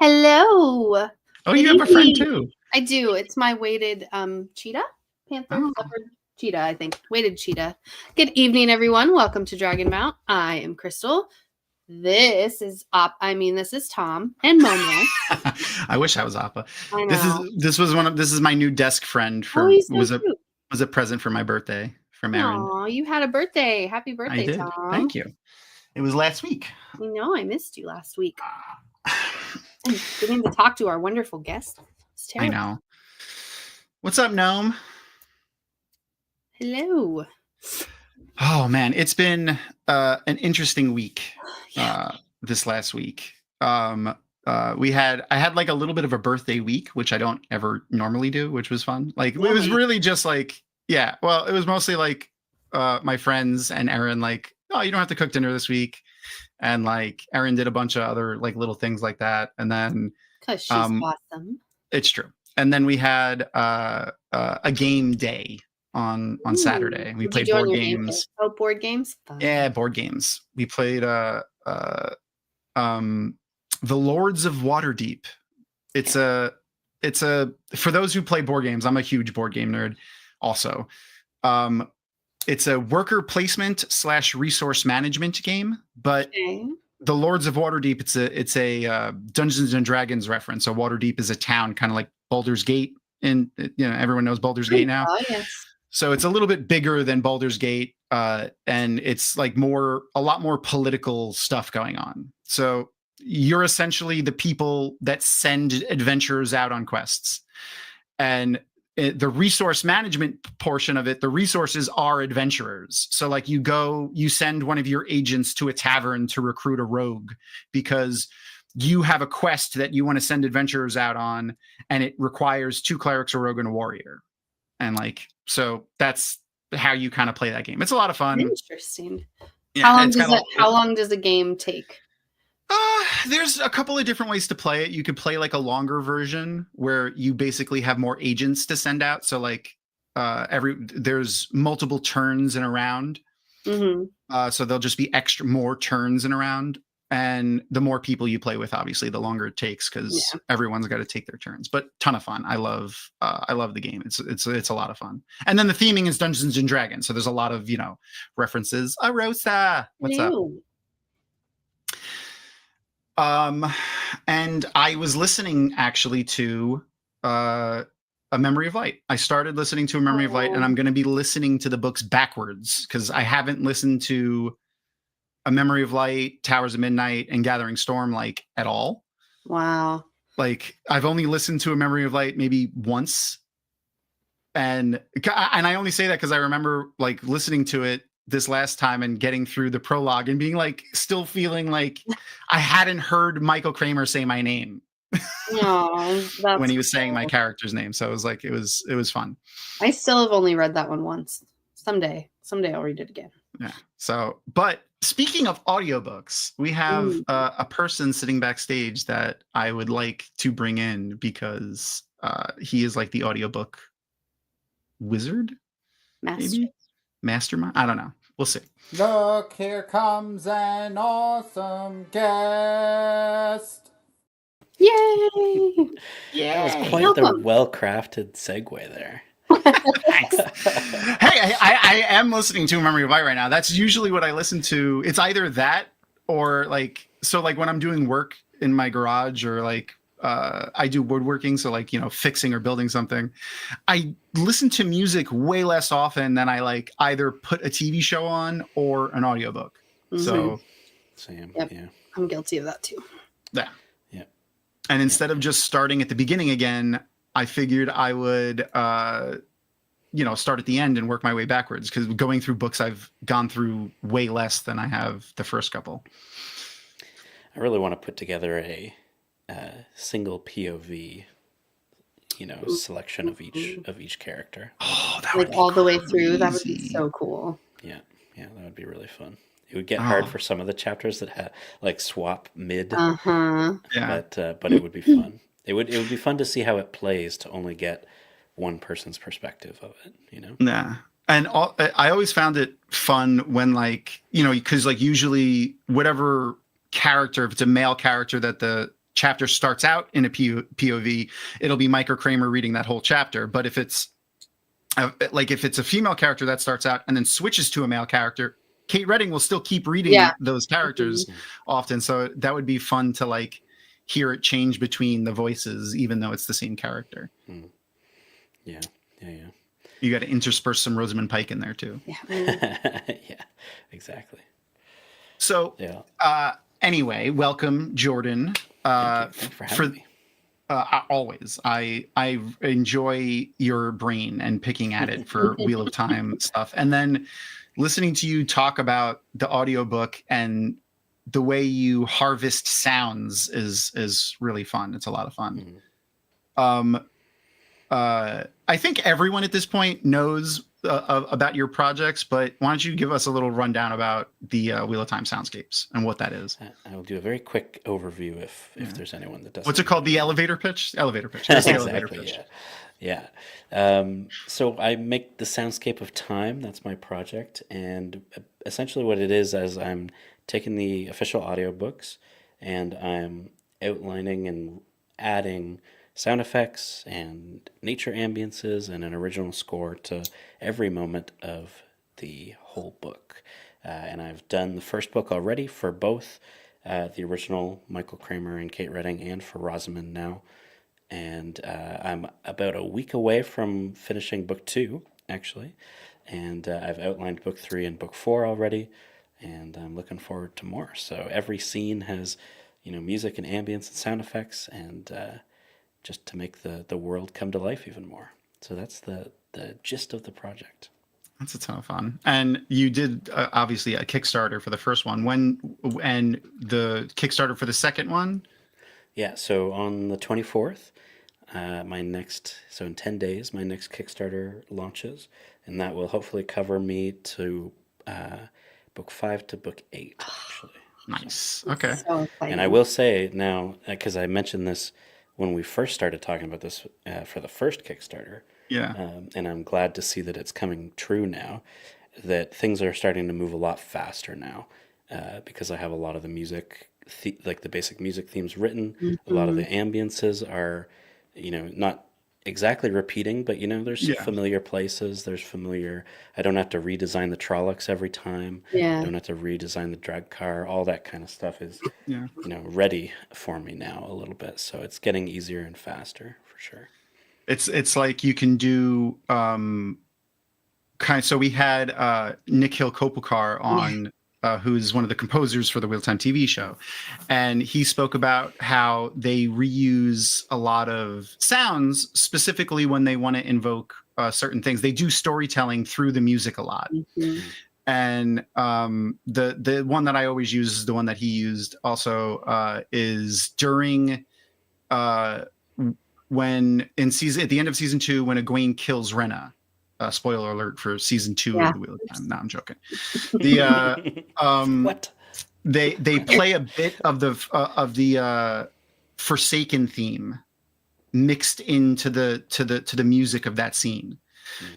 Hello. Oh, Good you have a friend evening. too. I do. It's my weighted cheetah, panther, Oh. leopard, cheetah. I think weighted cheetah. Good evening, everyone. Welcome to Dragon Mount. I am Crystal. This is This is Tom and Momo. I wish I was Appa. I know. This is my new desk friend Oh, he's so cute. was a present for my birthday from Aaron. Aw, you had a birthday. Happy I birthday, did. Tom. Thank you. It was last week. I know. I missed you last week. And getting to talk to our wonderful guest. It's I terrible. know. What's up, Gnome? Hello. Oh man, it's been an interesting week. This last week. I had like a little bit of a birthday week, which I don't ever normally do, which was fun. Like It was really just like, it was mostly like my friends and Aaron like, oh, you don't have to cook dinner this week. And like Aaron did a bunch of other like little things like that. And then because she's awesome. It's true. And then we had a game day on Saturday. We played board games. Oh, board games? Fun. Yeah, board games. We played The Lords of Waterdeep. It's a for those who play board games, I'm a huge board game nerd also. It's a worker placement / resource management game, but The Lords of Waterdeep, it's a Dungeons and Dragons reference. So Waterdeep is a town, kind of like Baldur's Gate, and everyone knows Baldur's Gate now. Oh, yes. So it's a little bit bigger than Baldur's Gate, and it's like a lot more political stuff going on. So you're essentially the people that send adventurers out on quests, and the resource management portion of it, the resources are adventurers. So like you send one of your agents to a tavern to recruit a rogue because you have a quest that you want to send adventurers out on, and it requires 2 clerics, a rogue, and a warrior. And like, so that's how you kind of play that game. It's a lot of fun. Interesting. Yeah, how long does a game take? There's a couple of different ways to play it. You could play like a longer version where you basically have more agents to send out. So like there's multiple turns in a round. Mm-hmm. So there'll just be more turns in a round. And the more people you play with, obviously, the longer it takes because everyone's got to take their turns. But ton of fun. I love the game. It's a lot of fun. And then the theming is Dungeons and Dragons. So there's a lot of references. Arosa, what's up? And I was listening actually to A Memory of Light. I started listening to A Memory of Light, and I'm going to be listening to the books backwards because I haven't listened to A Memory of Light, Towers of Midnight, and Gathering Storm like at all. Wow. Like I've only listened to A Memory of Light maybe once. And I only say that because I remember like listening to it this last time and getting through the prologue and being like, still feeling like I hadn't heard Michael Kramer say my name. When he was saying my character's name. So it was like, it was fun. I still have only read that one once. Someday I'll read it again. Yeah. So, but speaking of audiobooks, we have a person sitting backstage that I would like to bring in because he is like the audiobook wizard, maybe mastermind. I don't know. We'll see. Look, here comes an awesome guest. Yay! Yeah, that was quite the well-crafted segue there. Thanks. Hey, I am listening to A Memory of Light right now. That's usually what I listen to. It's either that or like when I'm doing work in my garage or like I do woodworking, so like fixing or building something. I listen to music way less often than I like either put a TV show on or an audiobook. Mm-hmm. So same. Yep. Yeah. I'm guilty of that too. Yeah. Yeah. And instead of just starting at the beginning again, I figured I would start at the end and work my way backwards because going through books I've gone through way less than I have the first couple. I really want to put together a single POV, selection of each character. Oh, that would be all the way crazy. Through. That would be so cool. Yeah, that would be really fun. It would get hard for some of the chapters that had like swap mid. Yeah. But it would be fun. It would be fun to see how it plays to only get one person's perspective of it. Yeah. And I always found it fun when because like usually whatever character, if it's a male character that the chapter starts out in a POV, it'll be Mike or Kramer reading that whole chapter. But if it's if it's a female character that starts out and then switches to a male character, Kate Redding will still keep reading those characters often. So that would be fun to like hear it change between the voices, even though it's the same character. Yeah. You got to intersperse some Rosamund Pike in there too. Yeah, exactly. So anyway, welcome, Jordan. Thank you for having me. Always. I enjoy your brain and picking at it for Wheel of Time stuff. And then listening to you talk about the audiobook and the way you harvest sounds is really fun. It's a lot of fun. I think everyone at this point knows about your projects, but why don't you give us a little rundown about the Wheel of Time Soundscapes and what that is? I will do a very quick overview if there's anyone that doesn't. What's it called? The elevator pitch? Elevator pitch. Just the elevator Exactly. pitch. Yeah. So I make the Soundscape of Time. That's my project, and essentially what it is I'm taking the official audiobooks and I'm outlining and adding sound effects and nature ambiences and an original score to every moment of the whole book. And I've done the first book already for both the original Michael Kramer and Kate Redding and for Rosamund now. And I'm about a week away from finishing book 2, actually. And I've outlined book 3 and book 4 already. And I'm looking forward to more. So every scene has, music and ambience and sound effects and just to make the world come to life even more. So that's the gist of the project. That's a ton of fun. And you did obviously a Kickstarter for the first one. And the Kickstarter for the second one? Yeah, so on the 24th, in 10 days, my next Kickstarter launches, and that will hopefully cover me to book 5 to book 8, actually. Nice. Okay. So And I will say now, because I mentioned this when we first started talking about this for the first Kickstarter, and I'm glad to see that it's coming true now, that things are starting to move a lot faster now, because I have a lot of the music, like the basic music themes written. A lot of the ambiences are, not exactly repeating, but there's familiar places. There's familiar. I don't have to redesign the trollocs every time. I don't have to redesign the drag car. All that kind of stuff is, ready for me now a little bit. So it's getting easier and faster for sure. It's like you can do so we had Nikhil Kopulkar on. Who's one of the composers for the Wheel of Time TV show. And he spoke about how they reuse a lot of sounds, specifically when they want to invoke certain things. They do storytelling through the music a lot. And the one that I always use is the one that he used also is during when at the end of season 2, when Egwene kills Rhenna. Spoiler alert for season 2 of the Wheel of Time. No, I'm joking. What? They play a bit of the Forsaken theme mixed into the music of that scene,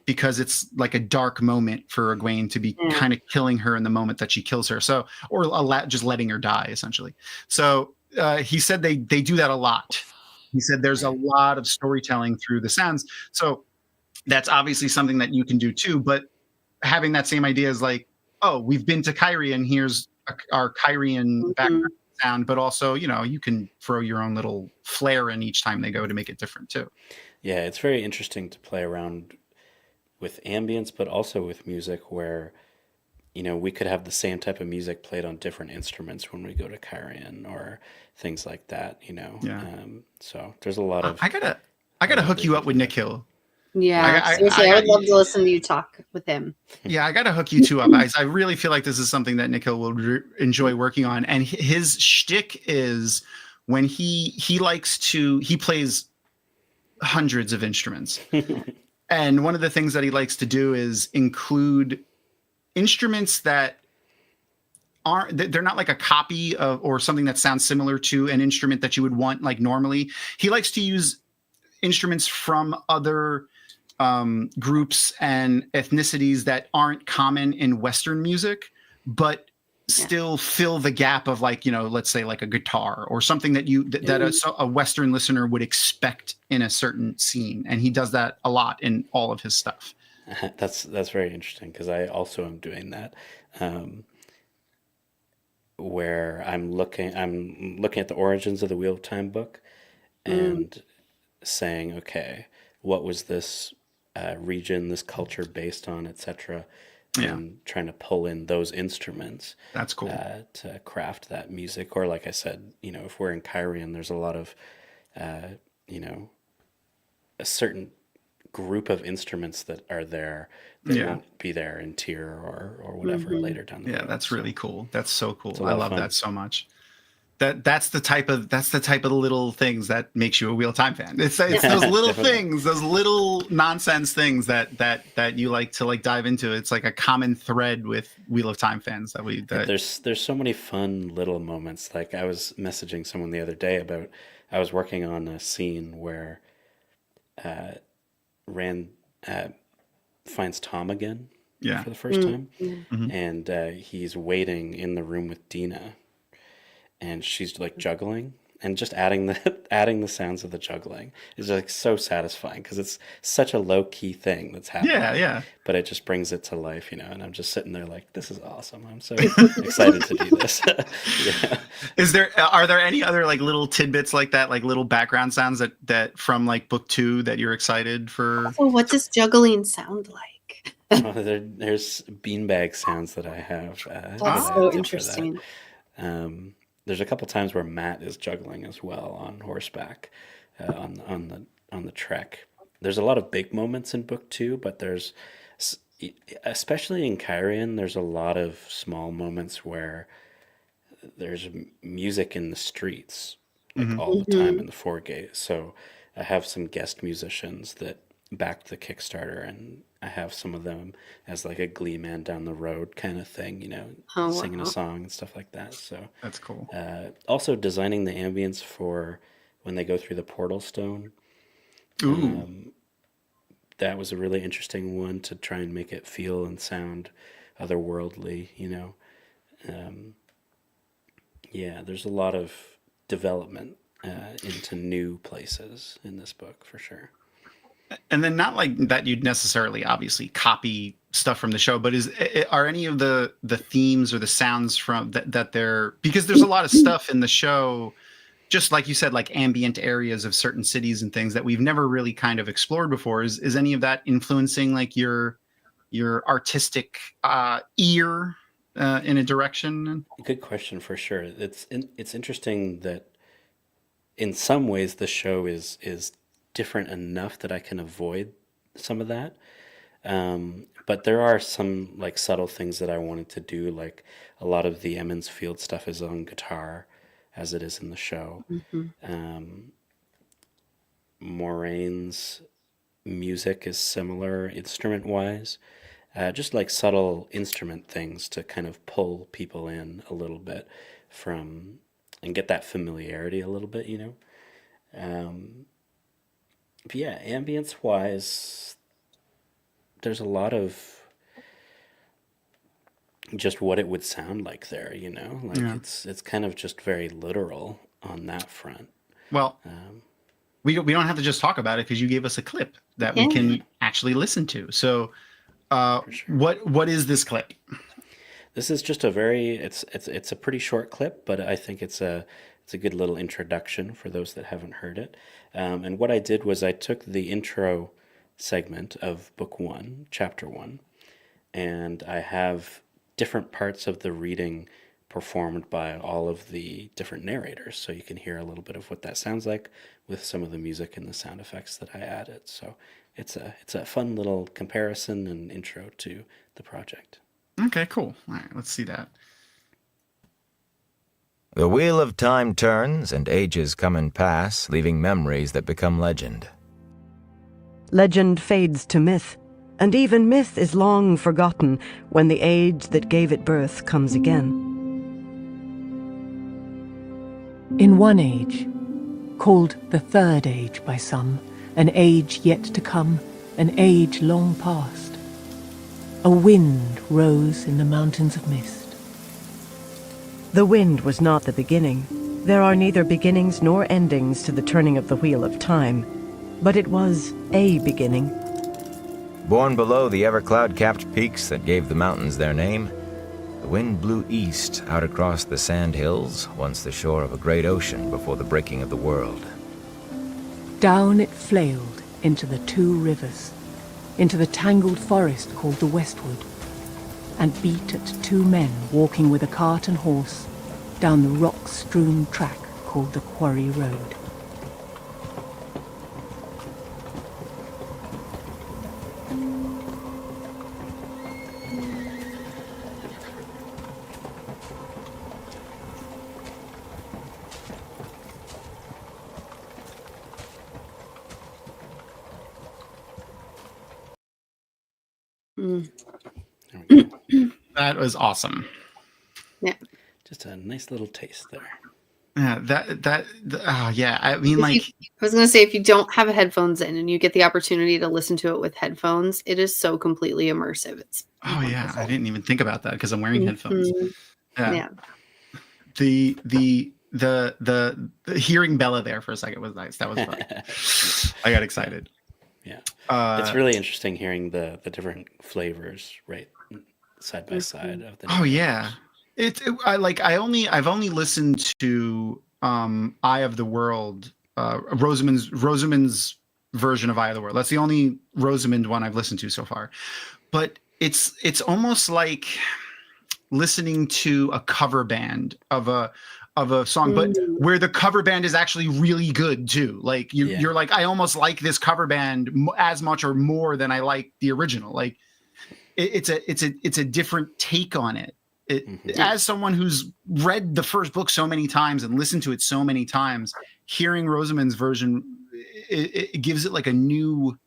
because it's like a dark moment for Egwene to be kind of killing her in the moment that she kills her. So, or just letting her die essentially. So he said they do that a lot. He said there's a lot of storytelling through the sounds. So that's obviously something that you can do too, but having that same idea is like, oh, we've been to Kyrie and here's our Kyrian background sound, but also, you can throw your own little flair in each time they go to make it different too. Yeah, it's very interesting to play around with ambience, but also with music where, we could have the same type of music played on different instruments when we go to Kyrian or things like that, so there's a lot of... I gotta hook you up with Nikhil. Yeah, seriously, I would love to listen to you talk with him. Yeah, I got to hook you two up. I really feel like this is something that Nikhil will enjoy working on. And his shtick is when he plays hundreds of instruments. And one of the things that he likes to do is include instruments that they're not like a copy of or something that sounds similar to an instrument that you would want like normally. He likes to use instruments from other groups and ethnicities that aren't common in Western music, but still fill the gap of like, let's say like a guitar or something that a Western listener would expect in a certain scene. And he does that a lot in all of his stuff. That's very interesting, because I also am doing that, where I'm looking at the origins of the Wheel of Time book and saying, okay, what was this region, this culture based on, etc., and trying to pull in those instruments. That's cool. To craft that music. Or like I said, if we're in Kyrian, there's a lot of, a certain group of instruments that are there that won't be there in Tyr or whatever later down the road. Yeah, that's really cool. That's so cool. I love that so much. That's the type of little things that makes you a Wheel of Time fan. It's those little things, those little nonsense things that you like to like dive into. It's like a common thread with Wheel of Time fans there's so many fun little moments. Like I was messaging someone the other day about, I was working on a scene where Rand finds Tom again for the first time, and he's waiting in the room with Dina. And she's like juggling, and just adding the sounds of the juggling is like so satisfying, because it's such a low key thing that's happening. Yeah. But it just brings it to life, and I'm just sitting there like, this is awesome. I'm so excited to do this. Are there any other like little tidbits like that, like little background sounds that from like book 2 that you're excited for? So what does juggling sound like? There's beanbag sounds that I have. That's so interesting. There's a couple times where Matt is juggling as well on horseback, on the trek. There's a lot of big moments in book 2, but there's, especially in Kyrian, there's a lot of small moments where there's music in the streets, like all the time in the foregate. So I have some guest musicians that backed the Kickstarter, and I have some of them as like a glee man down the road kind of thing, singing a song and stuff like that. So that's cool. Also designing the ambience for when they go through the portal stone. That was a really interesting one, to try and make it feel and sound otherworldly, there's a lot of development into new places in this book for sure. And then not like that you'd necessarily obviously copy stuff from the show, but are any of the themes or the sounds from that they're, because there's a lot of stuff in the show, just like you said, like ambient areas of certain cities and things that we've never really kind of explored before. Is any of that influencing like your artistic ear in a direction? Good question, for sure. It's interesting that in some ways the show is different enough that I can avoid some of that. But there are some like subtle things that I wanted to do, like a lot of the Emmons Field stuff is on guitar as it is in the show. Moraine's music is similar instrument wise, just like subtle instrument things to kind of pull people in a little bit from, and get that familiarity a little bit, But yeah, ambience-wise, there's a lot of just what it would sound like there, It's kind of just very literal on that front. Well, we don't have to just talk about it, because you gave us a clip that we can actually listen to. So, what is this clip? This is just it's a pretty short clip, but I think it's a good little introduction for those that haven't heard it. And what I did was I took the intro segment of book 1, chapter 1, and I have different parts of the reading performed by all of the different narrators, so you can hear a little bit of what that sounds like with some of the music and the sound effects that I added. So it's a fun little comparison and intro to the project. Okay, cool. All right, let's see that. The wheel of time turns, and ages come and pass, leaving memories that become legend. Legend fades to myth, and even myth is long forgotten when the age that gave it birth comes again. In one age, called the Third Age by some, an age yet to come, an age long past, a wind rose in the mountains of mist. The wind was not the beginning. There are neither beginnings nor endings to the turning of the Wheel of Time, but it was a beginning. Born below the ever-cloud-capped peaks that gave the mountains their name, the wind blew east out across the sand hills, once the shore of a great ocean before the breaking of the world. Down it flailed into the two rivers, into the tangled forest called the Westwood, and beat at two men walking with a cart and horse down the rock-strewn track called the Quarry Road. Mm. There we go. That was awesome. Yeah. Just a nice little taste there. Yeah, yeah. I mean, like, I was going to say, if you don't have headphones in and you get the opportunity to listen to it with headphones, it is so completely immersive. It's oh yeah, wonderful. I didn't even think about that because I'm wearing headphones. Mhm. Yeah. Yeah. The hearing Bella there for a second was nice. That was fun. I got excited. Yeah. Uh, It's really interesting hearing the different flavors right side by side of the oh yeah. I've only listened to Eye of the World, Rosamund's version of Eye of the World. That's the only Rosamund one I've listened to so far. But it's almost like listening to a cover band of a song, but where the cover band is actually really good too. Like you're like, I almost like this cover band as much or more than I like the original. Like it's a different take on it. As someone who's read the first book so many times and listened to it so many times, hearing Rosamund's version, it gives it like a new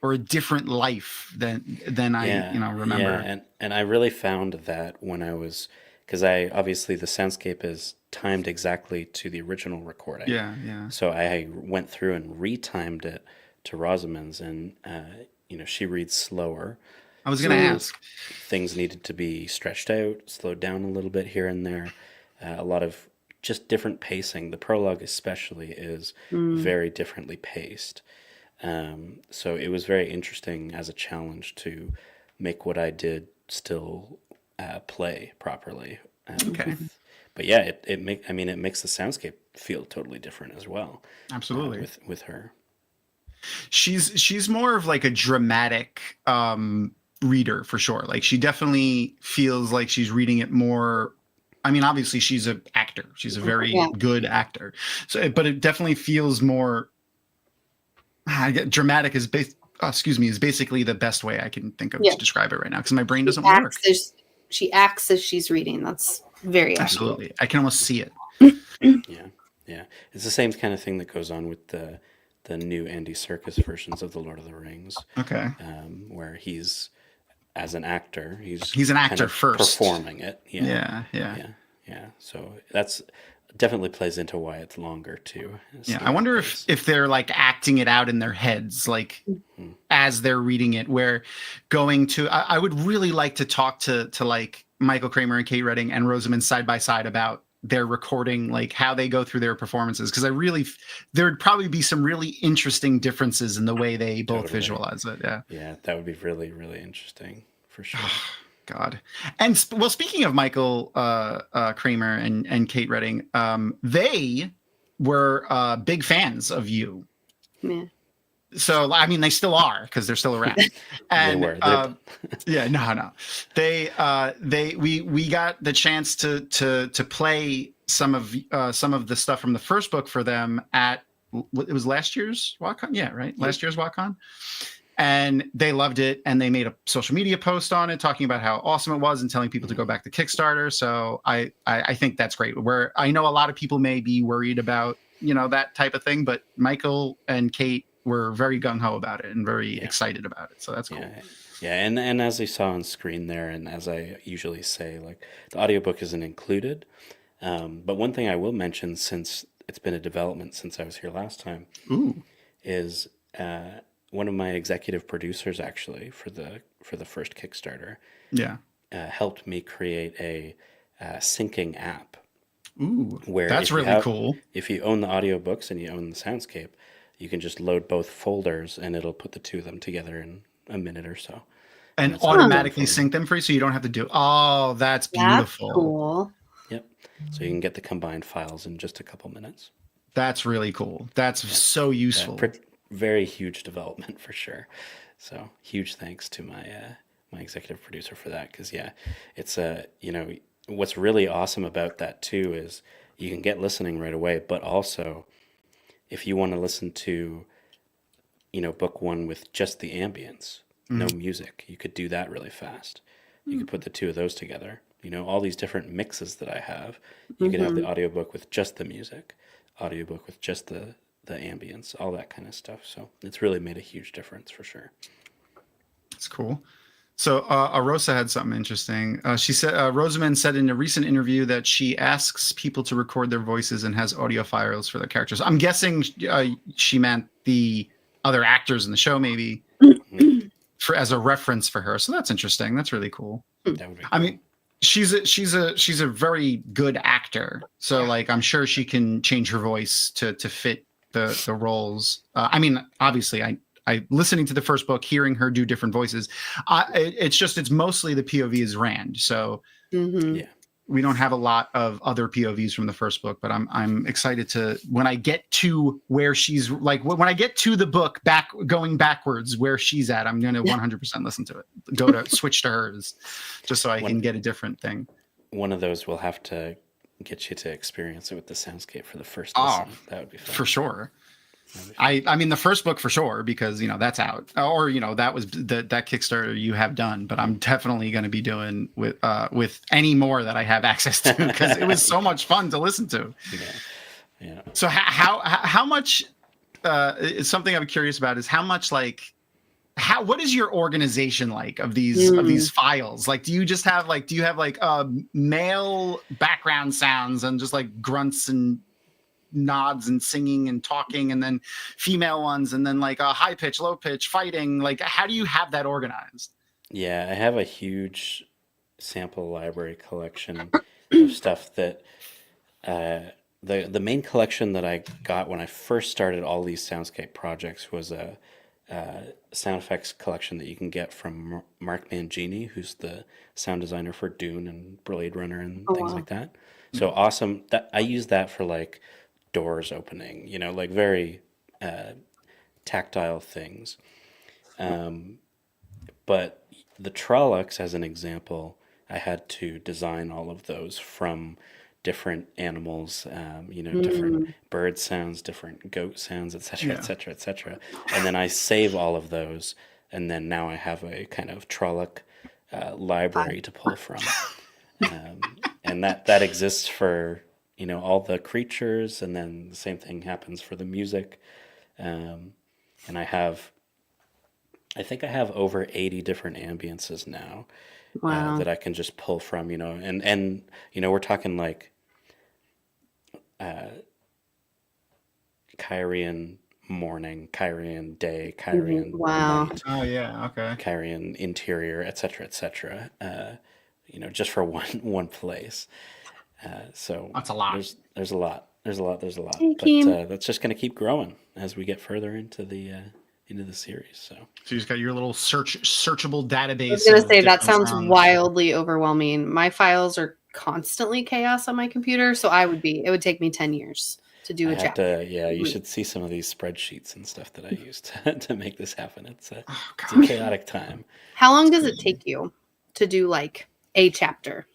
or a different life than I remember. Yeah, and I really found that when I was, because I obviously the soundscape is timed exactly to the original recording. Yeah. So I went through and retimed it to Rosamund's, and she reads slower. I was going to ask. Things needed to be stretched out, slowed down a little bit here and there. A lot of just different pacing. The prologue especially is very differently paced. So it was very interesting as a challenge to make what I did still play properly. Okay. But yeah, it makes the soundscape feel totally different as well. Absolutely. With her. She's more of like a dramatic reader for sure. Like she definitely feels like she's reading it more. I mean, obviously she's an actor. She's a very good actor. So, but it definitely feels more dramatic. Is basically the best way I can think of to describe it right now because my brain doesn't work. She acts as she's reading. That's very absolutely. Accurate. I can almost see it. Yeah. It's the same kind of thing that goes on with the new Andy Serkis versions of The Lord of the Rings. Okay. Where he's as an actor, he's an actor first, performing it. Yeah. So that's definitely plays into why it's longer too. Yeah, I wonder if they're like acting it out in their heads, like as they're reading it. Where going to, I would really like to talk to like Michael Kramer and Kate Redding and Rosamund side by side about their recording, like how they go through their performances, because there'd probably be some really interesting differences in the way they both visualize it. Yeah, that would be really, really interesting for sure. God. And well, speaking of Michael Kramer and Kate Redding, they were big fans of you. Yeah. So I mean, they still are because they're still around. And they were. No. We got the chance to play some of the stuff from the first book for them at it was last year's WotCon. Yeah, right. Last year's WotCon. And they loved it, and they made a social media post on it talking about how awesome it was and telling people to go back to Kickstarter. So I think that's great. Where I know a lot of people may be worried about that type of thing, but Michael and Kate were very gung-ho about it and very excited about it. So that's cool. Yeah, and as you saw on screen there, and as I usually say, like the audiobook isn't included. But one thing I will mention, since it's been a development since I was here last time, is one of my executive producers actually for the first Kickstarter helped me create a syncing app. Ooh, Where that's if you really have- cool. If you own the audiobooks and you own the soundscape, you can just load both folders and it'll put the two of them together in a minute or so. And That's all automatically done for you. sync them for you, so you don't have to do. Oh, that's That's beautiful. cool. Yep. So you can get the combined files in just a couple minutes. That's really cool. That's so useful. Very huge development for sure. So huge thanks to my executive producer for that, because it's what's really awesome about that too is you can get listening right away, but also if you want to listen to book one with just the ambience, no music, you could do that really fast. You could put the two of those together. All these different mixes that I have. You could have the audiobook with just the music, audiobook with just the ambience, all that kind of stuff. So it's really made a huge difference for sure. That's cool. So Arosa had something interesting. She said Rosamund said in a recent interview that she asks people to record their voices and has audio files for their characters. I'm guessing she meant the other actors in the show, maybe, as a reference for her. So that's interesting. That's really cool. That would be cool. I mean, she's a very good actor. So like, I'm sure she can change her voice to fit the roles. I mean, obviously, I listening to the first book, hearing her do different voices. It's mostly the POV is Rand. So we don't have a lot of other POVs from the first book, but I'm excited to, when I get to where she's like, when I get to the book going backwards where she's at, I'm going to 100% listen to it, switch to hers just so I can get a different thing. One of those will have to get you to experience it with the soundscape for the first listen. That would be fun. For sure. I mean the first book for sure, because that's out, or that was that Kickstarter you have done, but I'm definitely going to be doing with any more that I have access to, because it was so much fun to listen to. Yeah. So how much is something I'm curious about is how much what is your organization like of these files? Like, do you have male background sounds and just like grunts and nods and singing and talking, and then female ones, and then like a high pitch, low pitch, fighting? Like, how do you have that organized? Yeah, I have a huge sample library collection of stuff that the main collection that I got when I first started all these soundscape projects was a sound effects collection that you can get from Mark Mangini, who's the sound designer for Dune and Blade Runner and things like that. So awesome. That I use that for like doors opening, like very tactile things. But the trollocs, as an example, I had to design all of those from different animals, different bird sounds, different goat sounds, etc., etc., etc. And then I save all of those, and then now I have a kind of trolloc library to pull from, and that exists for all the creatures, and then the same thing happens for the music. And I think I have over 80 different ambiences now. Wow. That I can just pull from, and we're talking like Kyrian morning, Kyrian day, Kyrian night, Oh yeah, okay. Kyrian interior, etc., etc. Just for one place. So That's a lot. There's a lot. But that's just going to keep growing as we get further into the series. So you just got your little searchable database. I was going to say that different sounds sounds. wildly overwhelming. My files are constantly chaos on my computer, so it would take me 10 years to do a chapter. You should see some of these spreadsheets and stuff that I used to make this happen. It's a chaotic time. How long does it take you to do like a chapter?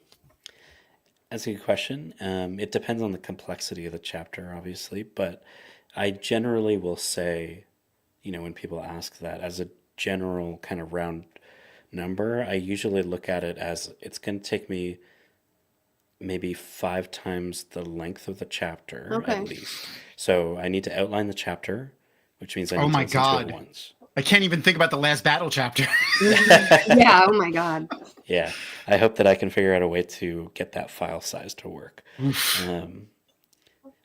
That's a good question. It depends on the complexity of the chapter, obviously, but I generally will say, when people ask that, as a general kind of round number, I usually look at it as it's going to take me maybe 5 times the length of the chapter at least. So I need to outline the chapter, which means I need to listen to it once. I can't even think about the last battle chapter. Yeah, oh my God. Yeah, I hope that I can figure out a way to get that file size to work.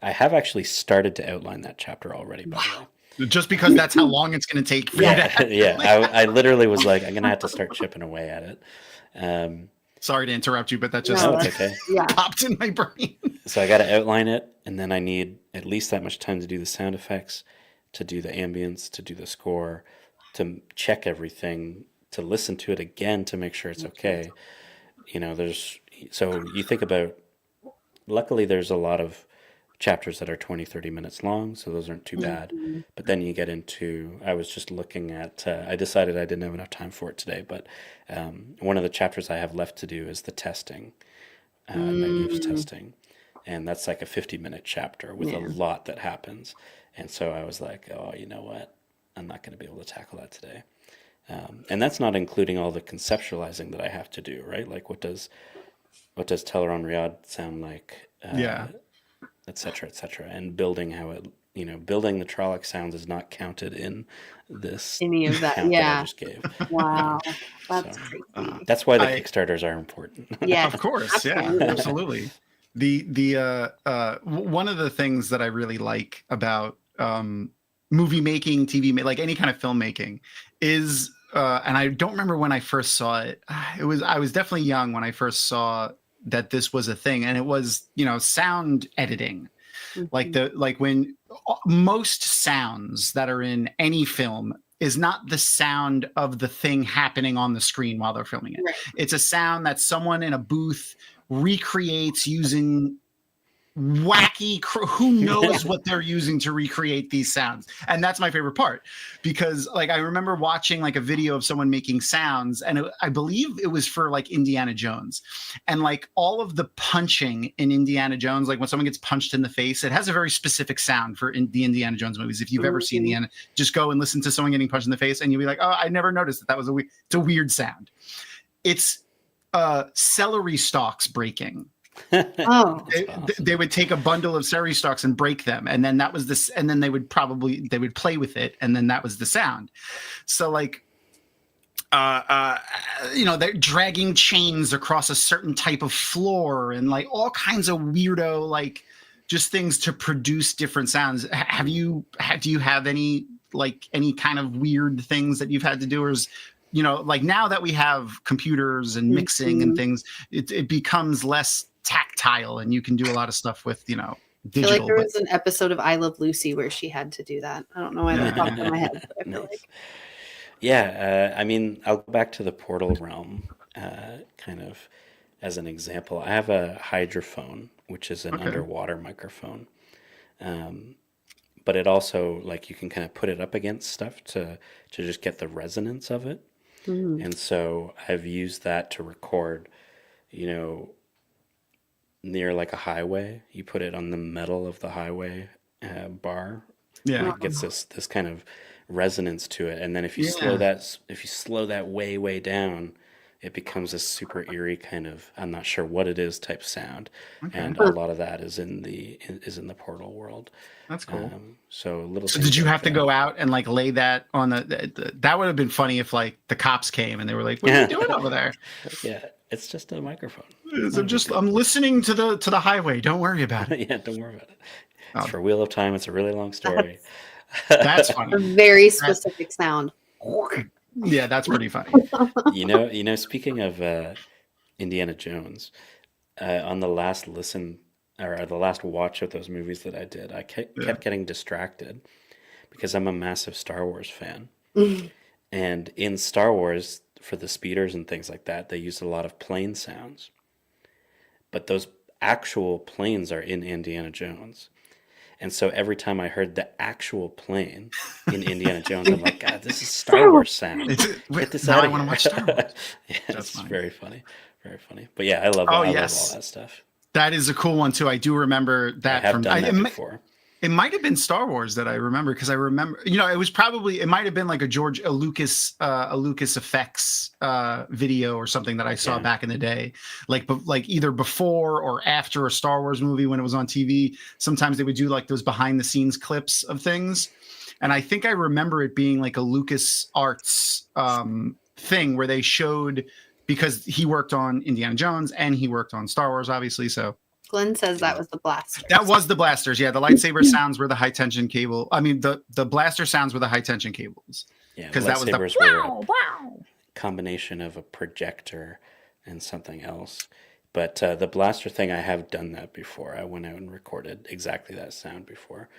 I have actually started to outline that chapter already, by the way. Just because that's how long it's going to take for you to I literally was like, I'm going to have to start chipping away at it. Sorry to interrupt you, but that just No, it's okay. Yeah. popped in my brain. So I got to outline it, and then I need at least that much time to do the sound effects, to do the ambience, to do the score, to check everything, to listen to it again to make sure it's okay. So you think about, luckily there's a lot of chapters that are 20, 30 minutes long, so those aren't too bad. But then you get into, I was just looking at, I decided I didn't have enough time for it today, but one of the chapters I have left to do is the testing, menus testing. And that's like a 50-minute chapter with a lot that happens. And so I was like, oh, you know what? I'm not going to be able to tackle that today. And that's not including all the conceptualizing that I have to do, right? Like what does Teleron Riyadh sound like? Et cetera, et cetera. And building how it, building the trolloc sounds is not counted in this Any of that. count that Yeah. I just gave. Wow. That's So, crazy. That's why the Kickstarters are important. Yeah. Of course, Absolutely. yeah, absolutely. The one of the things that I really like about movie making, TV like any kind of filmmaking is, and I don't remember when I first saw it. I was definitely young when I first saw that this was a thing, and it was sound editing. Like when most sounds that are in any film is not the sound of the thing happening on the screen while they're filming it. Right. It's a sound that someone in a booth recreates using wacky who knows what they're using to recreate these sounds. And that's my favorite part, because like I remember watching like a video of someone making sounds, and I believe it was for like Indiana Jones, and like all of the punching in Indiana Jones, like when someone gets punched in the face, it has a very specific sound for the Indiana Jones movies. If you've ever seen Indiana, just go and listen to someone getting punched in the face and you'll be like, oh, I never noticed that was it's a weird sound. It's celery stalks breaking. Oh, They would take a bundle of celery stalks and break them, and then that was this, and then they would play with it, and then that was the sound. So like they're dragging chains across a certain type of floor, and like all kinds of weirdo like just things to produce different sounds. Do you have any kind of weird things that you've had to do, or is like now that we have computers and mixing and things, it becomes less tactile, and you can do a lot of stuff with digital. I feel like there was an episode of I Love Lucy where she had to do that. I don't know why that popped in my head, but I feel like. Yeah, I mean, I'll go back to the Portal realm kind of as an example. I have a hydrophone, which is an underwater microphone. But it also, like, you can kind of put it up against stuff to just get the resonance of it. And so I've used that to record, near like a highway. You put it on the metal of the highway bar. Yeah. It gets this kind of resonance to it. And then if you slow that way down, it becomes a super eerie kind of, I'm not sure what it is, type sound. And a lot of that is in the Portal world. That's cool. So did you have to go out and like lay that on that would have been funny if like the cops came and they were like, what are you doing over there? Yeah, it's just a microphone. I'm listening to the highway. Don't worry about it. Yeah, don't worry about it. It's for Wheel of Time. It's a really long story. That's funny. A very specific sound. Yeah, that's pretty funny. Speaking of Indiana Jones, on the last listen or the last watch of those movies that I did, I kept getting distracted because I'm a massive Star Wars fan. And in Star Wars, for the speeders and things like that, they used a lot of plane sounds. But those actual planes are in Indiana Jones. And so every time I heard the actual plane in Indiana Jones, I'm like, God, this is Star Wars sound. Get this out of here. I want to watch Star Wars. Yeah, it's very funny. Very funny. But yeah, I love all that stuff. That is a cool one too. I do remember that. I have done that before. It might have been Star Wars that I remember, because I remember, it might have been like a Lucas effects video or something that I saw back in the day, like either before or after a Star Wars movie when it was on TV. Sometimes they would do like those behind the scenes clips of things, and I think I remember it being like a Lucas Arts thing where they showed, because he worked on Indiana Jones and he worked on Star Wars, obviously, so. Glenn says that was the blasters. That was the blasters. Yeah, the lightsaber sounds were the high tension cable. I mean, the blaster sounds were the high tension cables. Yeah, because that was the wow. Combination of a projector and something else. But the blaster thing, I have done that before. I went out and recorded exactly that sound before.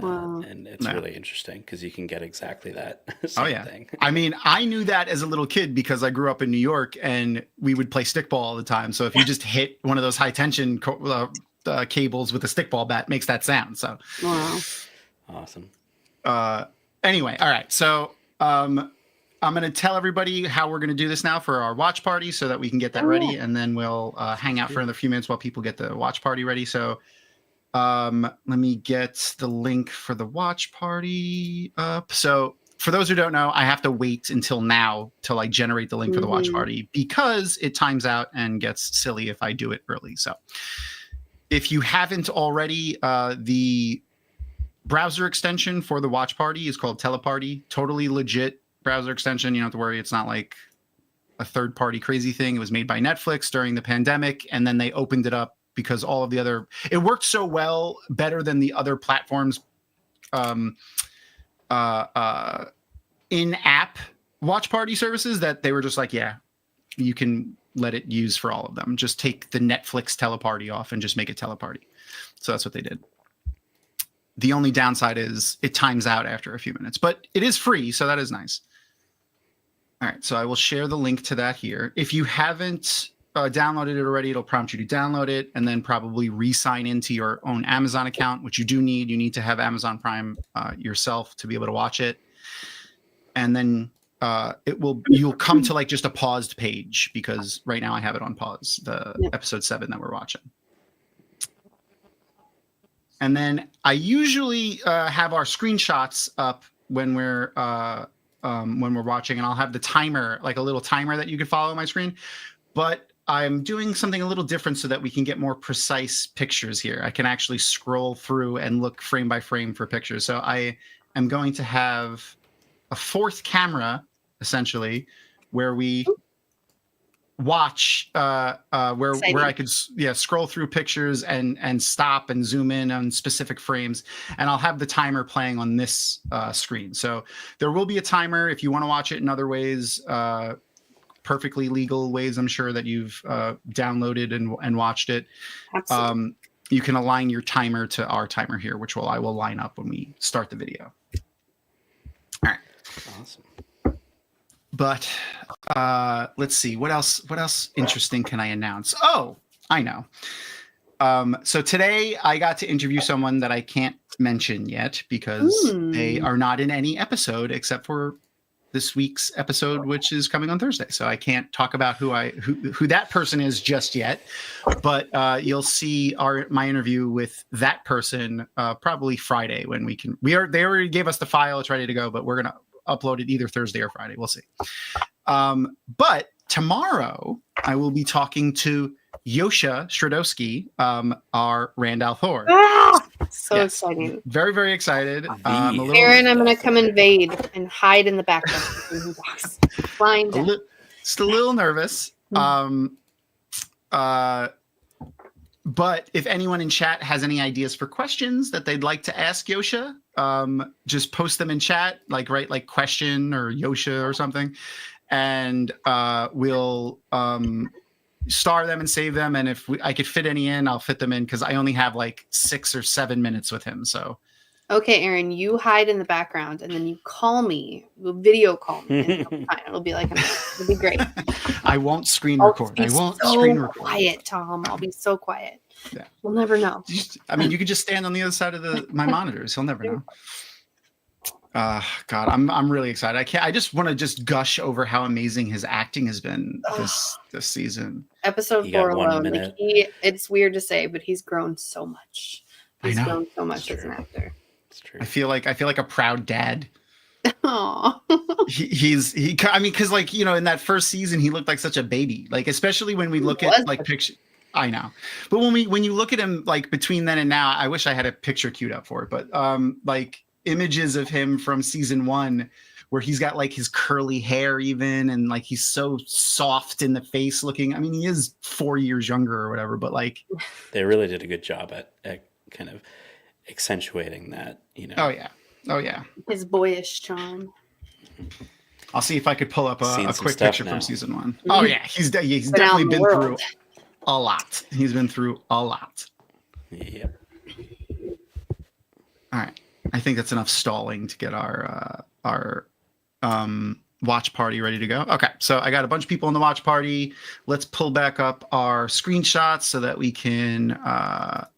Wow. And it's really interesting because you can get exactly that Oh same yeah. thing. I mean, I knew that as a little kid because I grew up in New York and we would play stickball all the time. So if you just hit one of those high tension cables with a stickball bat, makes that sound. So Wow. Awesome. Anyway, all right. So I'm going to tell everybody how we're going to do this now for our watch party so that we can get that ready. And then we'll hang out for another few minutes while people get the watch party ready. So let me get the link for the watch party up. So for those who don't know, I have to wait until now to like generate the link for the watch party because it times out and gets silly if I do it early. So if you haven't already, the browser extension for the watch party is called Teleparty. Totally legit browser extension. You don't have to worry. It's not like a third-party crazy thing. It was made by Netflix during the pandemic, and then they opened it up because all of the other, it worked so well, better than the other platforms in-app watch party services that they were just like, yeah, you can let it use for all of them. Just take the Netflix Teleparty off and just make it Teleparty. So that's what they did. The only downside is it times out after a few minutes, but it is free, so that is nice. All right, so I will share the link to that here. If you haven't downloaded it already, it'll prompt you to download it and then probably re-sign into your own Amazon account, which you do need. You need to have Amazon Prime yourself to be able to watch it. And then you'll come to like just a paused page because right now I have it on pause, the episode 7 that we're watching. And then I usually have our screenshots up when we're watching, and I'll have the timer, like a little timer that you can follow on my screen. But I'm doing something a little different so that we can get more precise pictures here. I can actually scroll through and look frame by frame for pictures. So I am going to have a fourth camera, essentially, where we watch where I could scroll through pictures and stop and zoom in on specific frames, and I'll have the timer playing on this screen. So there will be a timer if you want to watch it in other ways, perfectly legal ways. I'm sure that you've downloaded and watched it. Absolutely. You can align your timer to our timer here, which I will line up when we start the video. All right. Awesome. But let's see, what else interesting can I announce? Oh, I know. So today I got to interview someone that I can't mention yet because they are not in any episode except for this week's episode, which is coming on Thursday. So I can't talk about who that person is just yet. But you'll see my interview with that person probably Friday when we can. They already gave us the file; it's ready to go. But we're gonna upload it either Thursday or Friday. We'll see. But tomorrow I will be talking to Yosha Stradowski, our Randall Thor. So exciting. Very, very excited. Perrin, I'm going to come invade and hide in the background. Flying down. Just a little nervous. But if anyone in chat has any ideas for questions that they'd like to ask Yosha, just post them in chat, write like question or Yosha or something, and we'll star them and save them. And if I could fit any in, I'll fit them in because I only have like 6 or 7 minutes with him. So. Okay, Aaron, you hide in the background and then you call me. You'll video call me. It'll be like, it'll be great. I won't screen record. I won't screen record. Quiet, Tom. I'll be so quiet. Yeah. We'll never know. You could just stand on the other side of my monitors. He'll never know. God, I'm really excited. I just want to just gush over how amazing his acting has been this season. Episode 4 alone. It's weird to say, but he's grown so much. He's grown so much as an actor. It's true. I feel like a proud dad. Aww. Because in that first season he looked like such a baby. Like especially when we look at like picture. I know, but when you look at him like between then and now, I wish I had a picture queued up for it. But like images of him from season 1 where he's got like his curly hair even and like he's so soft in the face looking. I mean, he is 4 years younger or whatever, but like they really did a good job at kind of accentuating that, Oh yeah. His boyish charm. I'll see if I could pull up Seeing a some quick stuff picture now. from season 1. Oh yeah, he's Been out definitely in the been world. through a lot. He's been through a lot. Yep. All right, I think that's enough stalling to get our watch party ready to go. Okay, so I got a bunch of people in the watch party. Let's pull back up our screenshots so that we can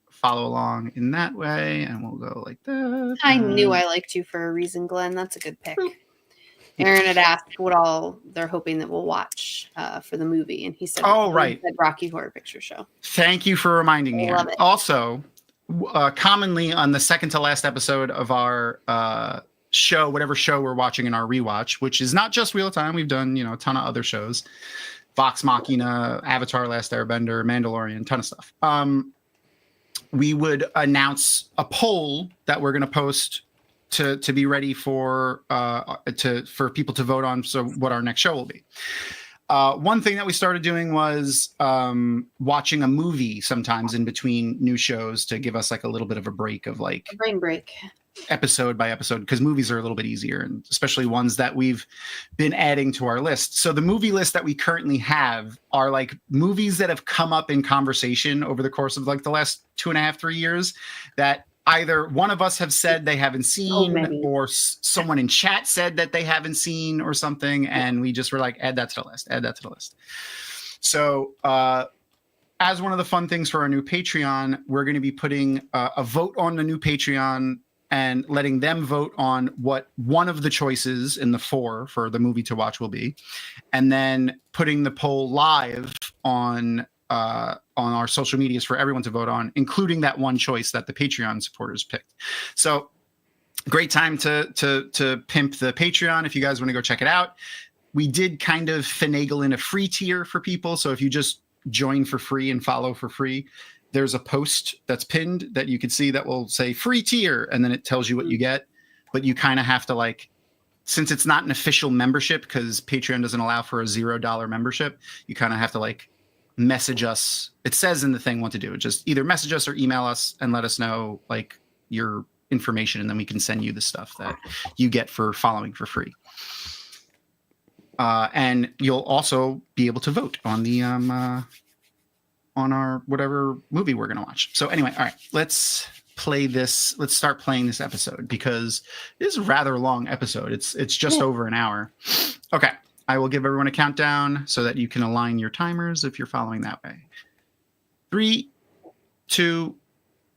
follow along in that way, and we'll go like that. I knew I liked you for a reason, Glenn. That's a good pick. Aaron had asked what all they're hoping that we'll watch for the movie, and he said, "Oh, right, he said Rocky Horror Picture Show." Thank you for reminding me. Love Aaron. it. Also, commonly on the second to last episode of our show, whatever show we're watching in our rewatch, which is not just Wheel of Time, we've done a ton of other shows, Vox Machina, Avatar: Last Airbender, Mandalorian, ton of stuff. We would announce a poll that we're going to post to be ready for people to vote on. So what our next show will be. One thing that we started doing was watching a movie sometimes in between new shows to give us like a little bit of a break of like A brain break. episode by episode, because movies are a little bit easier, and especially ones that we've been adding to our list. So the movie list that we currently have are like movies that have come up in conversation over the course of like the last 2.5, 3 years that either one of us have said they haven't seen, or someone in chat said that they haven't seen or something. And we just were like, add that to the list. So as one of the fun things for our new Patreon, we're going to be putting a vote on the new Patreon and letting them vote on what one of the choices in the 4 for the movie to watch will be, and then putting the poll live on our social medias for everyone to vote on, including that one choice that the Patreon supporters picked. So great time to pimp the Patreon if you guys want to go check it out. We did kind of finagle in a free tier for people. So if you just join for free and follow for free, there's a post that's pinned that you can see that will say free tier, and then it tells you what you get. But you kind of have to, like, since it's not an official membership, because Patreon doesn't allow for a $0 membership, you kind of have to like message us. It says in the thing what to do. Just either message us or email us and let us know like your information, and then we can send you the stuff that you get for following for free. And you'll also be able to vote on the on our whatever movie we're gonna watch. So anyway, all right, let's play this. Let's start playing this episode, because it is a rather long episode. It's just over an hour. Okay, I will give everyone a countdown so that you can align your timers if you're following that way. 3, 2,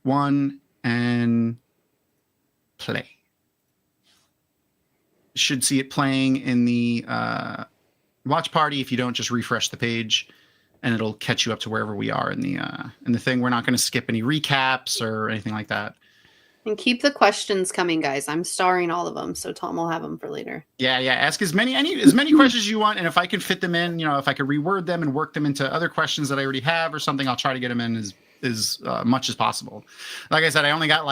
1, and play. Should see it playing in the watch party. If you don't, just refresh the page and it'll catch you up to wherever we are in the thing. We're not going to skip any recaps or anything like that. And keep the questions coming, guys. I'm starring all of them, so Tom will have them for later. Yeah. Ask as many questions as you want, and if I can fit them in, if I could reword them and work them into other questions that I already have or something, I'll try to get them in as much as possible. Like I said, I only got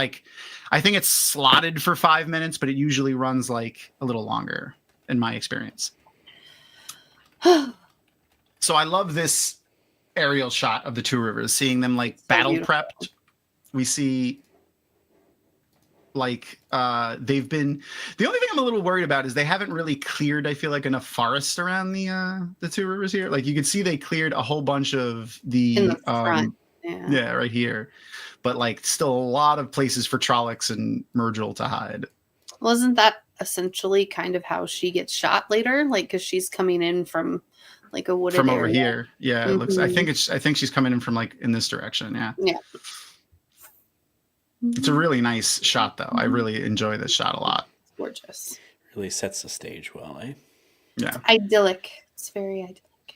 I think it's slotted for 5 minutes, but it usually runs like a little longer in my experience. So I love this aerial shot of the two rivers, seeing them like battle prepped. We see they've been, the only thing I'm a little worried about is they haven't really cleared, I feel like, enough forest around the two rivers here. Like you can see they cleared a whole bunch of in the front. Yeah, right here. But like still a lot of places for trollocs and Myrgil to hide. Well, isn't that essentially kind of how she gets shot later? Like, because she's coming in from like a wooded from over area. here. Yeah, it looks. I think she's coming in from like in this direction. Yeah. Yeah. It's a really nice shot, though. I really enjoy this shot a lot. It's gorgeous. Really sets the stage well, eh? Yeah. Idyllic. It's very idyllic.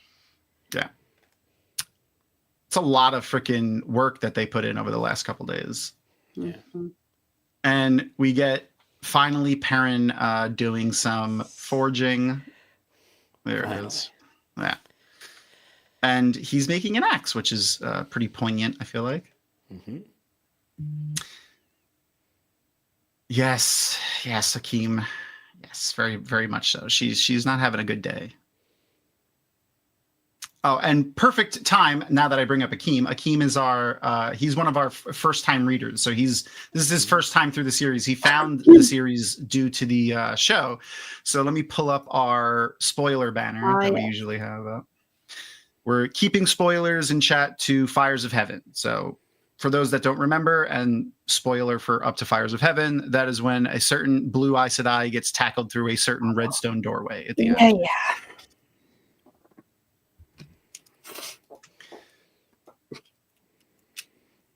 Yeah. It's a lot of freaking work that they put in over the last couple days. Yeah. Mm-hmm. And we get finally Perrin doing some forging. There it is. Yeah. And he's making an axe, which is pretty poignant, I feel like. Mm-hmm. Yes, Hakeem. Yes, very, very much so. She's not having a good day. Oh, and perfect time now that I bring up Akeem. Akeem is he's one of our first time readers. So this is his first time through the series. He found the series due to the show. So let me pull up our spoiler banner that we usually have up. We're keeping spoilers in chat to Fires of Heaven. So for those that don't remember, and spoiler for up to Fires of Heaven, that is when a certain blue Aes Sedai gets tackled through a certain redstone doorway at the end. Yeah.